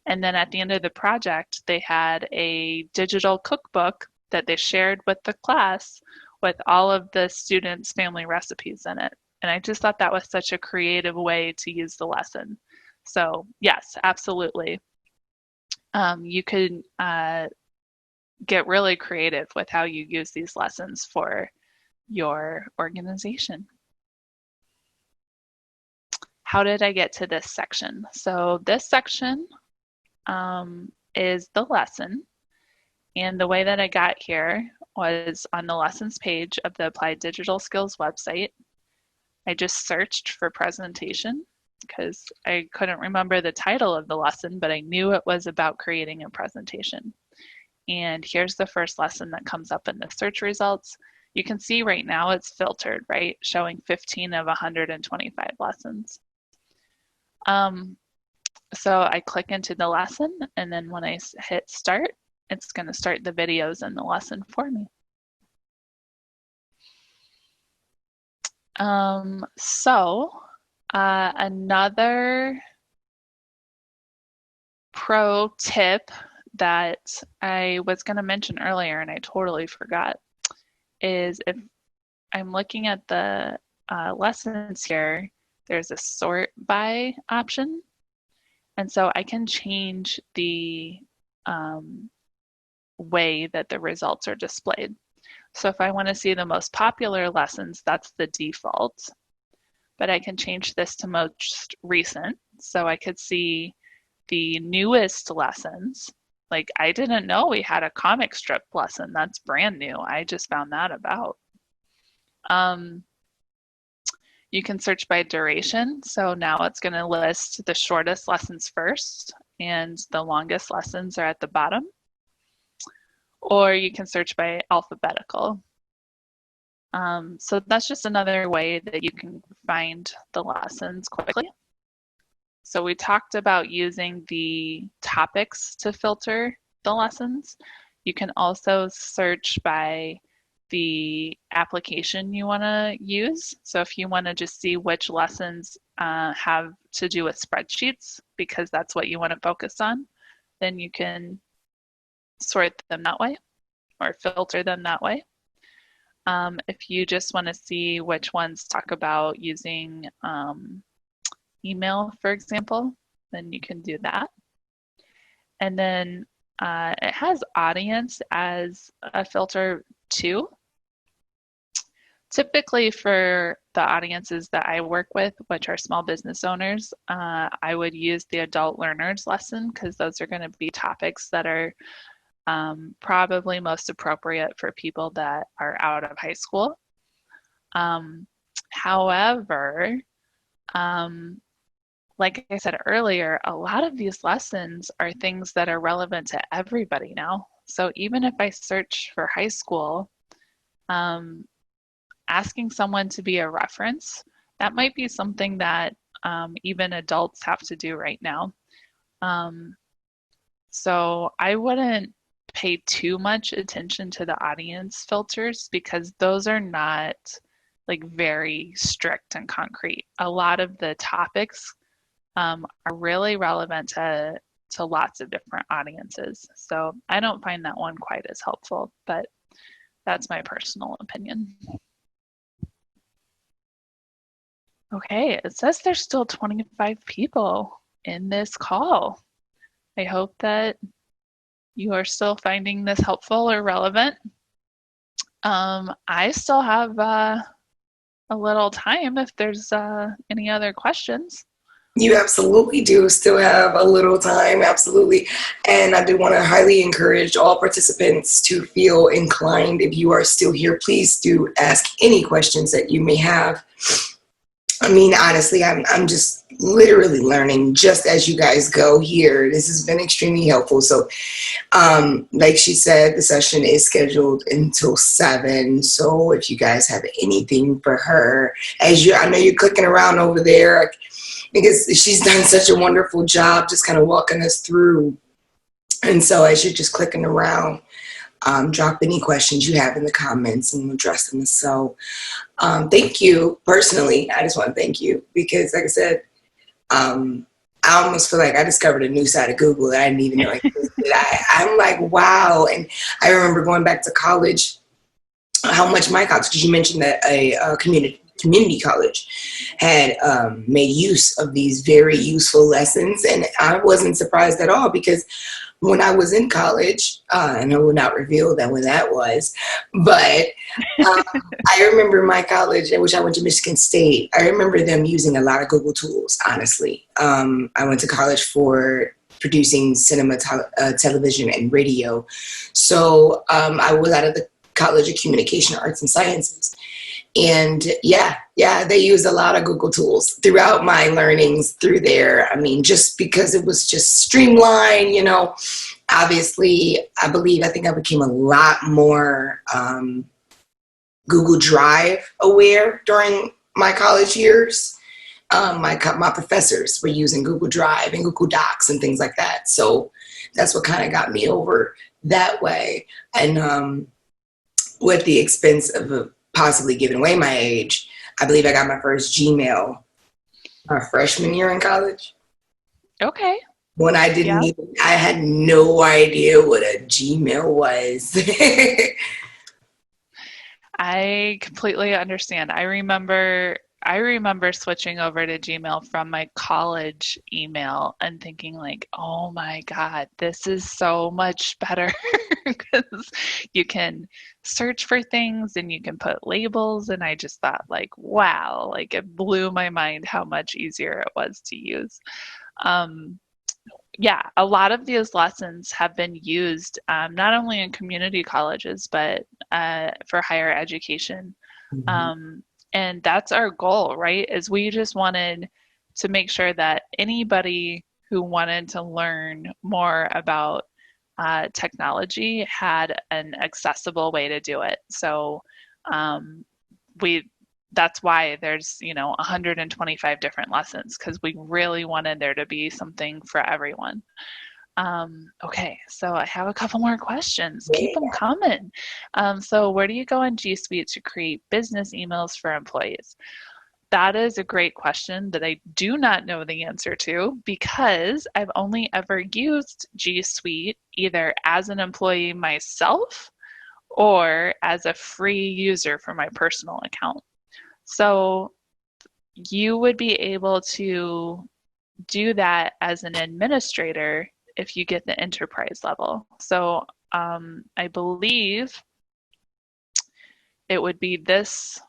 And then at the end of the project, they had a digital cookbook that they shared with the class with all of the students' family recipes in it. And I just thought that was such a creative way to use the lesson. So yes, absolutely. You could get really creative with how you use these lessons for your organization. How did I get to this section? So this section is the lesson. And the way that I got here was on the lessons page of the Applied Digital Skills website. I just searched for presentation because I couldn't remember the title of the lesson, but I knew it was about creating a presentation. And here's the first lesson that comes up in the search results. You can see right now it's filtered, right? Showing 15 of 125 lessons. So I click into the lesson, and then when I hit start, it's going to start the videos in the lesson for me. Another pro tip that I was going to mention earlier and I totally forgot is if I'm looking at the lessons here, there's a sort by option. And so I can change the way that the results are displayed. So if I want to see the most popular lessons, that's the default. But I can change this to most recent. So I could see the newest lessons. Like I didn't know we had a comic strip lesson. That's brand new. I just found that about. You can search by duration. So now it's going to list the shortest lessons first and the longest lessons are at the bottom. Or you can search by alphabetical. So that's just another way that you can find the lessons quickly. So we talked about using the topics to filter the lessons. You can also search by the application you want to use. So if you want to just see which lessons have to do with spreadsheets, because that's what you want to focus on, then you can sort them that way or filter them that way. If you just want to see which ones talk about using email, for example, then you can do that. And then it has audience as a filter too. Typically for the audiences that I work with, which are small business owners, I would use the adult learners lesson because those are going to be topics that are probably most appropriate for people that are out of high school. However, like I said earlier, a lot of these lessons are things that are relevant to everybody now. So even if I search for high school, asking someone to be a reference, that might be something that even adults have to do right now. So I wouldn't pay too much attention to the audience filters because those are not like very strict and concrete. A lot of the topics are really relevant to lots of different audiences. So I don't find that one quite as helpful, but that's my personal opinion. Okay, it says there's still 25 people in this call. I hope that you are still finding this helpful or relevant. I still have a little time if there's any other questions. You absolutely do still have a little time, absolutely. And I do want to highly encourage all participants to feel inclined. If you are still here, please do ask any questions that you may have. I mean, honestly, I'm just literally learning just as you guys go here. This has been extremely helpful. So, like she said, the session is scheduled until 7. So if you guys have anything for her, I know you're clicking around over there because she's done such a wonderful job just kind of walking us through. And so as you're just clicking around, drop any questions you have in the comments and we'll address them. So thank you personally. I just want to thank you because, like I said, I almost feel like I discovered a new side of Google that I didn't even know existed. I'm like, wow. And I remember going back to college, how much my college, because you mentioned that a community college had made use of these very useful lessons. And I wasn't surprised at all because when I was in college, and I will not reveal that when that was, but I remember my college, which I went to Michigan State, I remember them using a lot of Google tools, honestly. I went to college for producing cinema, television, and radio. So I was out of the College of Communication Arts and Sciences. And yeah, they use a lot of Google tools throughout my learnings through there. I mean, just because it was just streamlined, obviously, I think I became a lot more Google Drive aware during my college years. My professors were using Google Drive and Google Docs and things like that. So that's what kind of got me over that way. And with the expense of possibly giving away my age, I believe I got my first Gmail my freshman year in college. Okay. When I had no idea what a Gmail was. I completely understand. I remember switching over to Gmail from my college email and thinking like, oh my God, this is so much better because you can search for things and you can put labels. And I just thought like, wow, like it blew my mind how much easier it was to use. Um, yeah, a lot of these lessons have been used not only in community colleges, but for higher education. Mhm. Um, and that's our goal, right? Is we just wanted to make sure that anybody who wanted to learn more about technology had an accessible way to do it. So um, we that's why there's 125 different lessons because we really wanted there to be something for everyone. Okay, so I have a couple more questions. Keep them Yeah. coming. So where do you go in G Suite to create business emails for employees? That is a great question that I do not know the answer to because I've only ever used G Suite either as an employee myself or as a free user for my personal account. So you would be able to do that as an administrator if you get the enterprise level. So I believe it would be this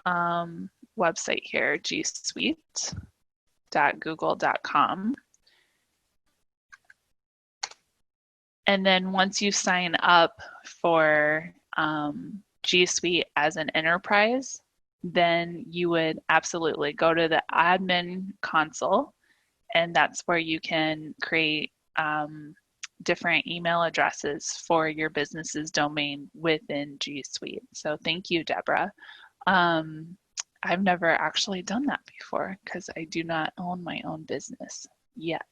website here, gsuite.google.com. And then once you sign up for G Suite as an enterprise, then you would absolutely go to the admin console, and that's where you can create different email addresses for your business's domain within G Suite. So thank you, Deborah. I've never actually done that before because I do not own my own business yet.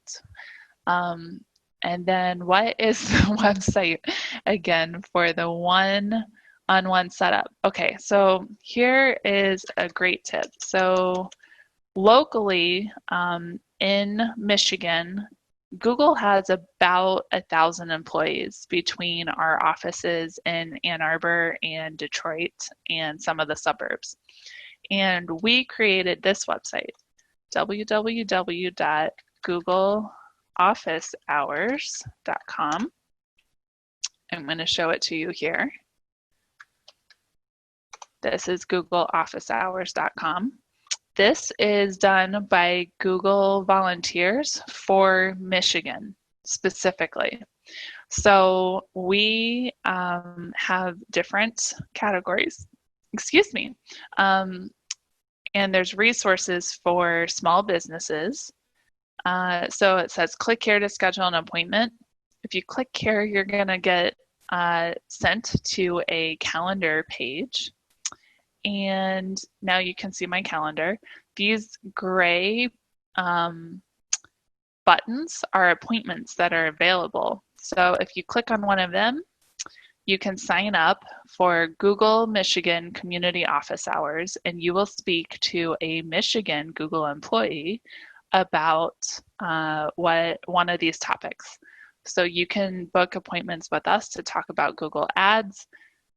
And then what is the website again for the one-on-one setup? Okay, so here is a great tip. So locally in Michigan, Google has about 1,000 employees between our offices in Ann Arbor and Detroit and some of the suburbs. And we created this website, www.googleofficehours.com. I'm going to show it to you here. This is googleofficehours.com. this is done by Google volunteers for Michigan specifically. So we have different categories, excuse me, and there's resources for small businesses. So it says click here to schedule an appointment. If you click here, you're gonna get sent to a calendar page. And now you can see my calendar. These gray buttons are appointments that are available. So if you click on one of them, you can sign up for Google Michigan Community Office Hours, and you will speak to a Michigan Google employee about one of these topics. So you can book appointments with us to talk about Google Ads,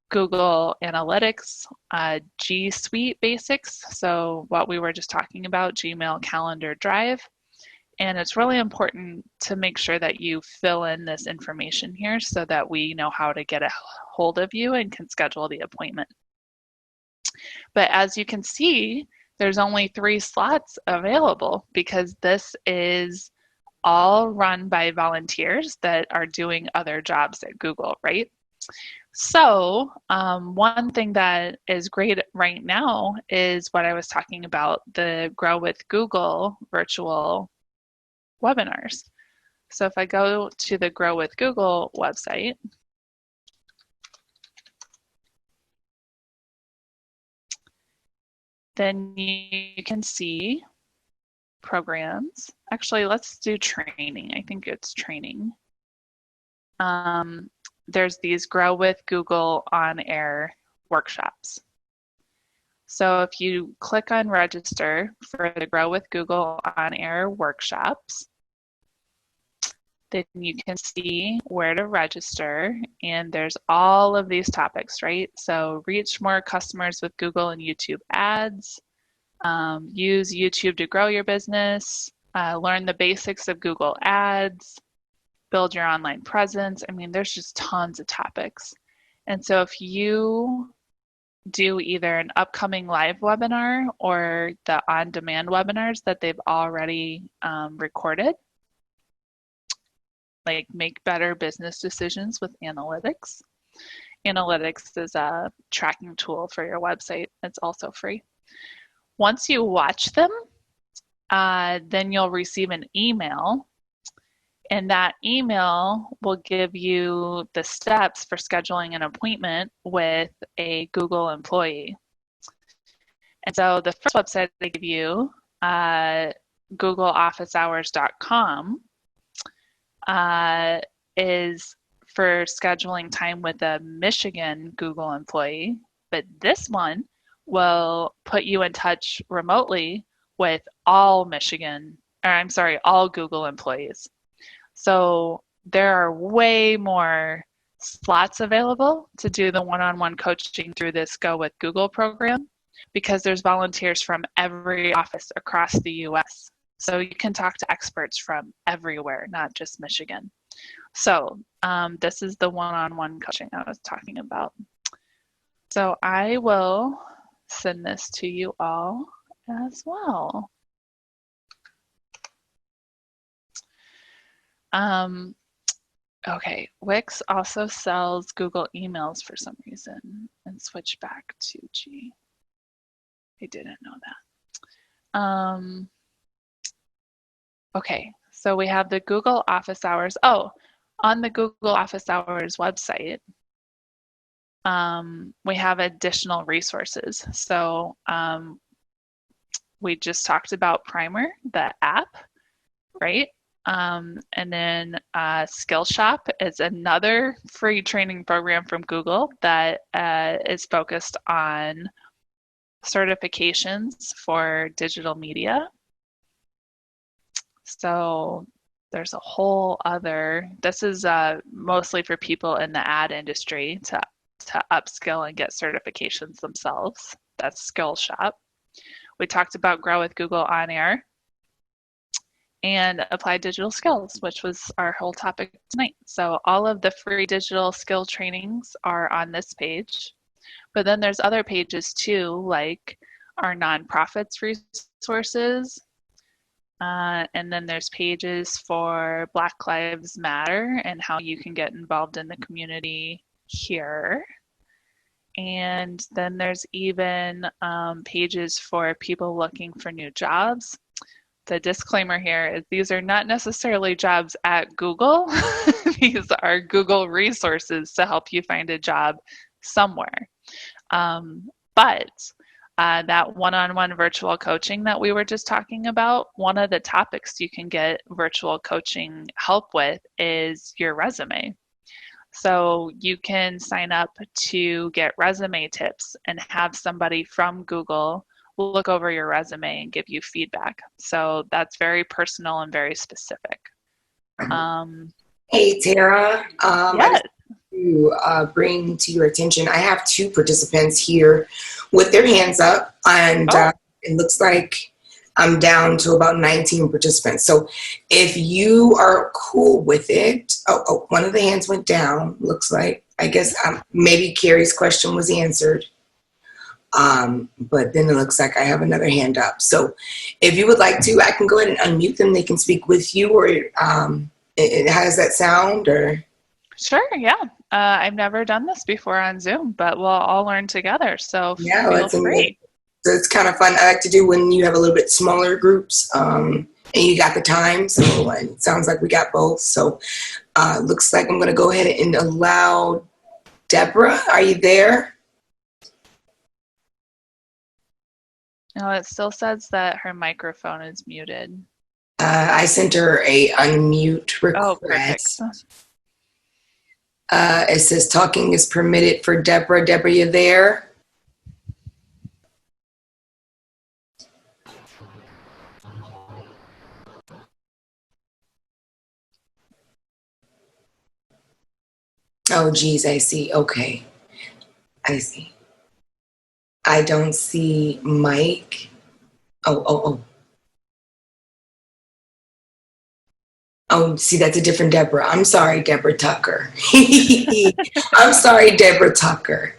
Google Analytics, GSuite basics, so what we were just talking about, Gmail, Calendar, Drive. And it's really important to make sure that you fill in this information here so that we know how to get a hold of you and can schedule the appointment. But as you can see, there's only 3 slots available because this is all run by volunteers that are doing other jobs at Google, right? So one thing that is great right now is what I was talking about, the Grow with Google virtual webinars. So if I go to the Grow with Google website, then you can see programs. Actually, let's do training. I think it's training. There's these Grow with Google on-air workshops. So if you click on register for the Grow with Google on-air workshops, then you can see where to register, and there's all of these topics, right? So reach more customers with Google and YouTube ads, use YouTube to grow your business, learn the basics of Google ads, build your online presence. I mean, there's just tons of topics. And so if you do either an upcoming live webinar or the on-demand webinars that they've already recorded, like make better business decisions with analytics. Analytics is a tracking tool for your website. It's also free. Once you watch them, then you'll receive an email, and that email will give you the steps for scheduling an appointment with a Google employee. And so the first website they give you, googleofficehours.com, is for scheduling time with a Michigan Google employee, but this one will put you in touch remotely with all all Google employees. So there are way more slots available to do the one-on-one coaching through this Go with Google program because there's volunteers from every office across the US. So you can talk to experts from everywhere, not just Michigan. So this is the one-on-one coaching I was talking about. So I will send this to you all as well. Okay, Wix also sells Google emails for some reason, and switch back to G. I didn't know that. Okay, so we have the Google Office Hours. Oh, on the Google Office Hours website, we have additional resources. So we just talked about Primer, the app, right? And then Skillshop is another free training program from Google that is focused on certifications for digital media. So there's a whole other, this is mostly for people in the ad industry to upskill and get certifications themselves. That's Skillshop. We talked about Grow with Google on air and Applied Digital Skills, which was our whole topic tonight. So all of the free digital skill trainings are on this page. But then there's other pages too, like our nonprofits resources. And then there's pages for Black Lives Matter and how you can get involved in the community here. And then there's even pages for people looking for new jobs. The disclaimer here is these are not necessarily jobs at Google. These are Google resources to help you find a job somewhere. But that one-on-one virtual coaching that we were just talking about, one of the topics you can get virtual coaching help with is your resume. So you can sign up to get resume tips and have somebody from Google look over your resume and give you feedback. So that's very personal and very specific. Hey, Tara. Yes. To bring to your attention, I have 2 participants here with their hands up, and it looks like I'm down to about 19 participants. So if you are cool with it, one of the hands went down, looks like. I guess maybe Carrie's question was answered. But then it looks like I have another hand up. So if you would like to, I can go ahead and unmute them. They can speak with you, or how does that sound? Or Sure, yeah. I've never done this before on Zoom, but we'll all learn together. So yeah, feel free. So it's kind of fun. I like to do when you have a little bit smaller groups, and you got the time. So it sounds like we got both. So looks like I'm going to go ahead and allow Deborah. Are you there? No, it still says that her microphone is muted. I sent her a unmute request. Oh, perfect. It says talking is permitted for Deborah. Deborah, you there? Oh, geez, I see. Okay. I see. I don't see Mike. Oh, see, that's a different Deborah. I'm sorry, Deborah Tucker. I'm sorry, Deborah Tucker.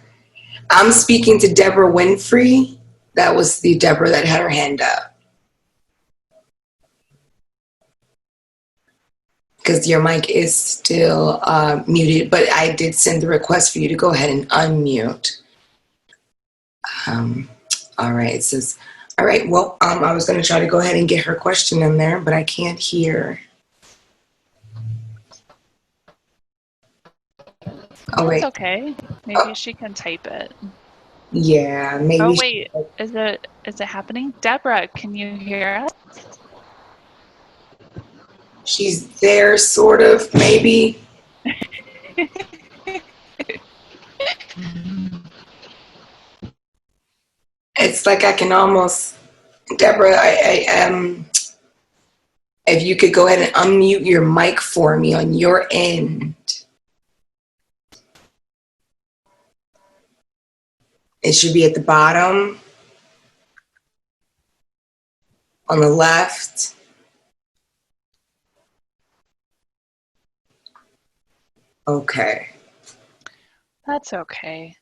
I'm speaking to Deborah Winfrey. That was the Deborah that had her hand up. Because your mic is still muted, but I did send the request for you to go ahead and unmute. All right, it says, all right, well, I was going to try to go ahead and get her question in there, but I can't hear. Oh, wait. That's okay. Maybe she can type it. Yeah, maybe. Oh, wait, is it happening? Deborah, can you hear us? She's there, sort of, maybe. It's like I can almost, Deborah, if you could go ahead and unmute your mic for me on your end. It should be at the bottom, on the left. Okay. That's okay.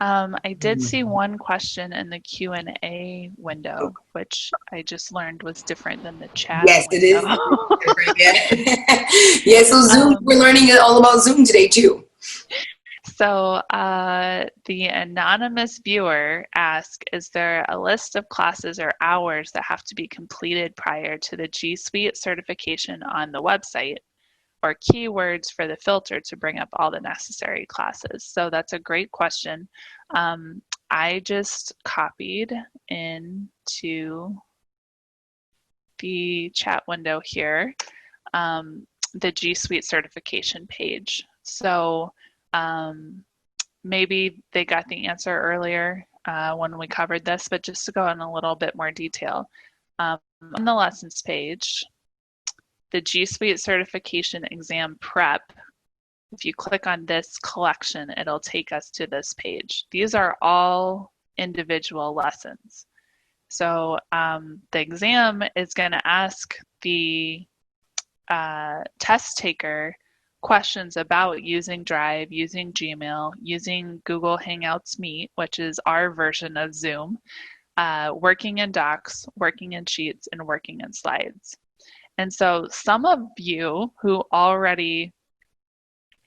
I did see one question in the Q&A window, which I just learned was different than the chat yes, window. It is. Yeah, so Zoom, we're learning all about Zoom today too. So the anonymous viewer asked, is there a list of classes or hours that have to be completed prior to the GSuite certification on the website, or keywords for the filter to bring up all the necessary classes? So that's a great question. I just copied into the chat window here the GSuite certification page. So maybe they got the answer earlier when we covered this, but just to go in a little bit more detail. On the lessons page, the GSuite certification exam prep, if you click on this collection, it'll take us to this page. These are all individual lessons. So the exam is going to ask the test taker questions about using Drive, using Gmail, using Google Hangouts Meet, which is our version of Zoom, working in docs, working in sheets, and working in slides. And so some of you who already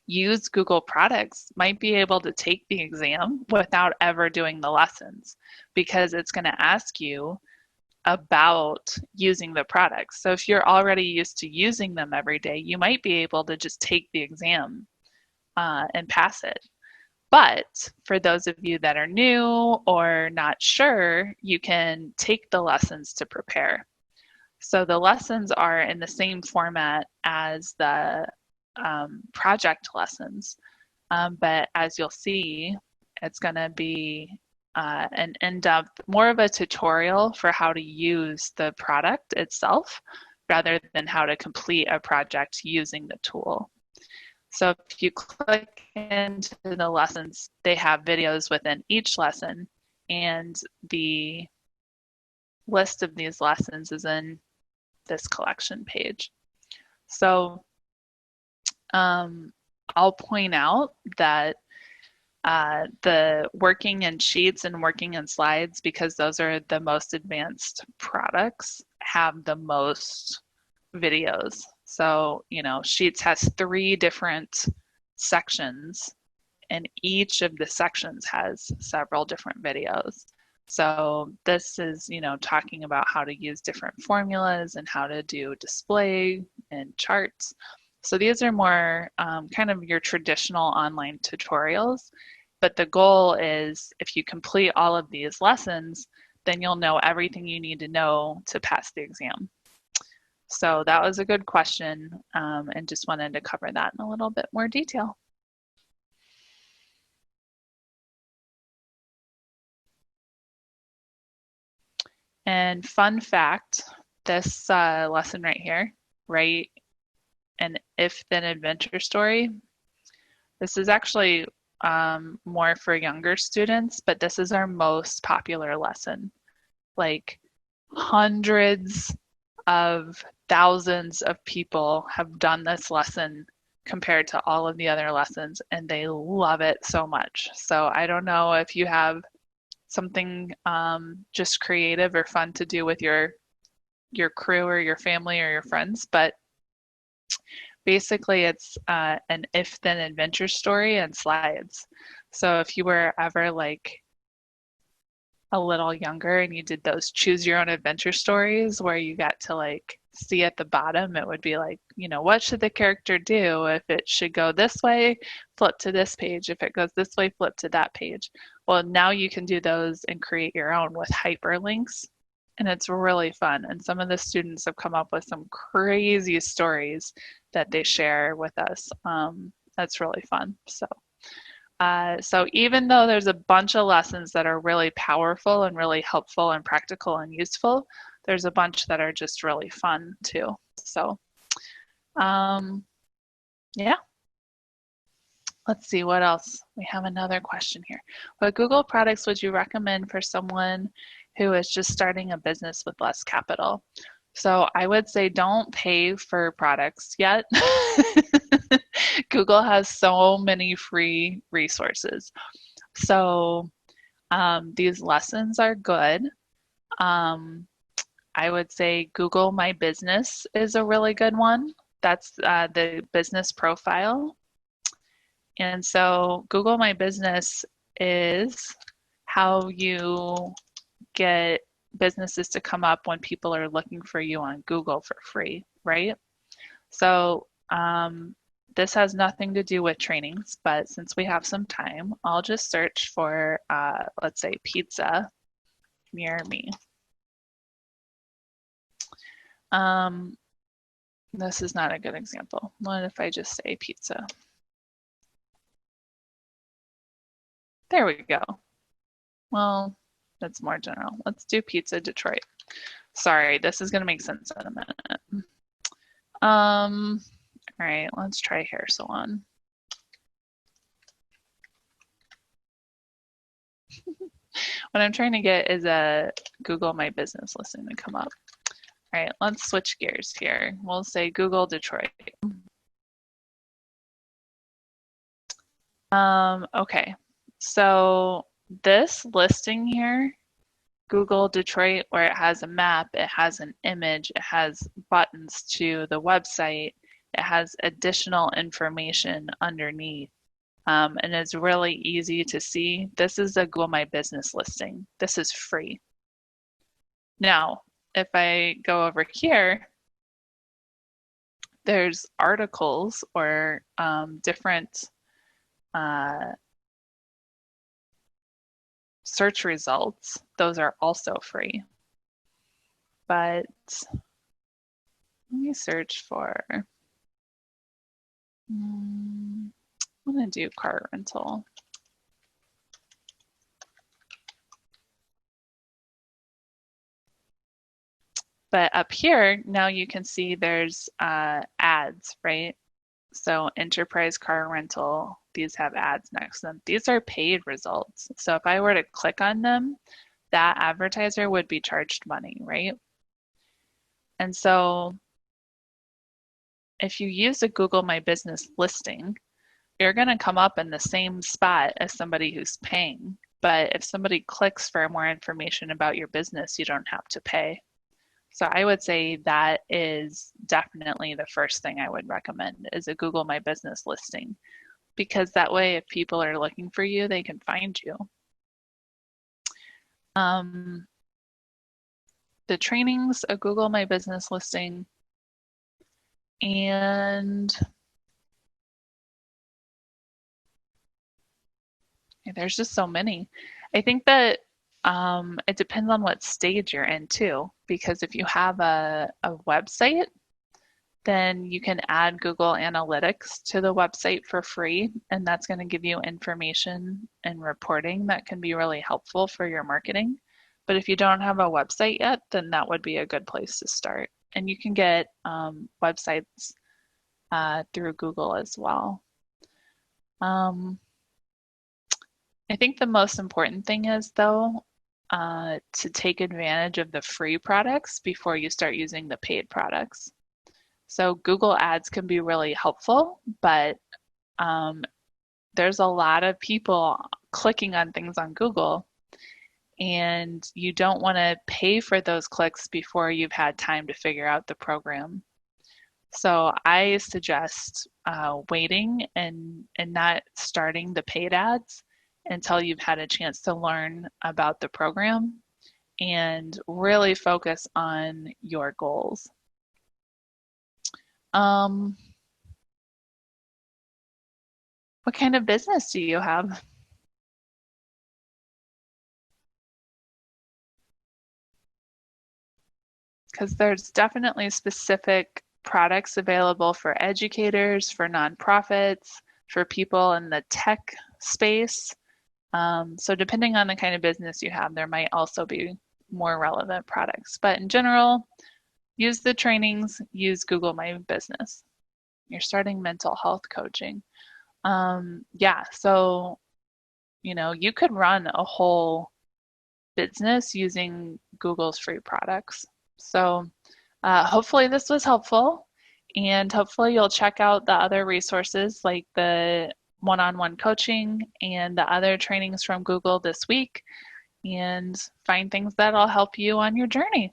use Google products might be able to take the exam without ever doing the lessons, because it's going to ask you about using the products. So if you're already used to using them every day, you might be able to just take the exam and pass it. But for those of you that are new or not sure, you can take the lessons to prepare. So the lessons are in the same format as the project lessons, but as you'll see, it's going to be an in-depth, more of a tutorial for how to use the product itself rather than how to complete a project using the tool. So if you click into the lessons, they have videos within each lesson, and the list of these lessons is in this collection page. So I'll point out that the working in sheets and working in slides, because those are the most advanced products, have the most videos. So, you know, Sheets has 3 different sections, and each of the sections has several different videos. So this is, you know, talking about how to use different formulas and how to do display and charts. So these are more kind of your traditional online tutorials, but the goal is if you complete all of these lessons, then you'll know everything you need to know to pass the exam. So that was a good question, and just wanted to cover that in a little bit more detail. And fun fact, this lesson right here, write an if-then adventure story. This is actually more for younger students, but this is our most popular lesson. Like hundreds of thousands of people have done this lesson compared to all of the other lessons, and they love it so much. So I don't know if you have something just creative or fun to do with your crew or your family or your friends, but basically it's an if-then adventure story and slides. So if you were ever like a little younger and you did those choose your own adventure stories where you got to like see at the bottom, it would be like, you know, what should the character do? If it should go this way, flip to this page. If it goes this way, flip to that page. Well, now you can do those and create your own with hyperlinks, and it's really fun. And some of the students have come up with some crazy stories that they share with us. That's really fun. So even though there's a bunch of lessons that are really powerful and really helpful and practical and useful, there's a bunch that are just really fun too. So yeah. Let's see what else. We have another question here. What Google products would you recommend for someone who is just starting a business with less capital? So I would say don't pay for products yet. Google has so many free resources. So these lessons are good. I would say Google My Business is a really good one. That's the business profile. And so Google My Business is how you get businesses to come up when people are looking for you on Google for free, right? So this has nothing to do with trainings, but since we have some time, I'll just search for, let's say, pizza near me. This is not a good example. What if I just say pizza? There we go. Well, that's more general. Let's do Pizza Detroit. Sorry, this is going to make sense in a minute. All right, let's try hair salon. What I'm trying to get is a Google My Business listing to come up. All right, let's switch gears here. We'll say Google Detroit. Okay, so this listing here Google Detroit, where it has a map, it has an image, it has buttons to the website, it has additional information underneath. And it's really easy to see. This is a Google My Business listing. This is free. Now, if I go over here, there's articles or different search results. Those are also free. But let me search for, I'm going to do car rental. But up here, now you can see there's ads, right? So enterprise car rental, these have ads next to them. These are paid results. So if I were to click on them, that advertiser would be charged money, right? And so if you use a Google My Business listing, you're going to come up in the same spot as somebody who's paying. But if somebody clicks for more information about your business, you don't have to pay. So I would say that is definitely the first thing I would recommend is a Google My Business listing, because that way if people are looking for you, they can find you. The trainings, a Google My Business listing, and there's just so many. I think that it depends on what stage you're in too, because if you have a website, then you can add Google Analytics to the website for free, and that's going to give you information and reporting that can be really helpful for your marketing. But if you don't have a website yet, then that would be a good place to start. And you can get websites through Google as well. I think the most important thing is, though, to take advantage of the free products before you start using the paid products. So Google Ads can be really helpful, but there's a lot of people clicking on things on Google, and you don't want to pay for those clicks before you've had time to figure out the program. So I suggest waiting and not starting the paid ads until you've had a chance to learn about the program and really focus on your goals. What kind of business do you have? Because there's definitely specific products available for educators, for nonprofits, for people in the tech space. So depending on the kind of business you have, there might also be more relevant products. But in general, use the trainings, use Google My Business. You're starting mental health coaching. Yeah, so, you could run a whole business using Google's free products. So hopefully this was helpful, and hopefully you'll check out the other resources like the one-on-one coaching and the other trainings from Google this week and find things that'll help you on your journey.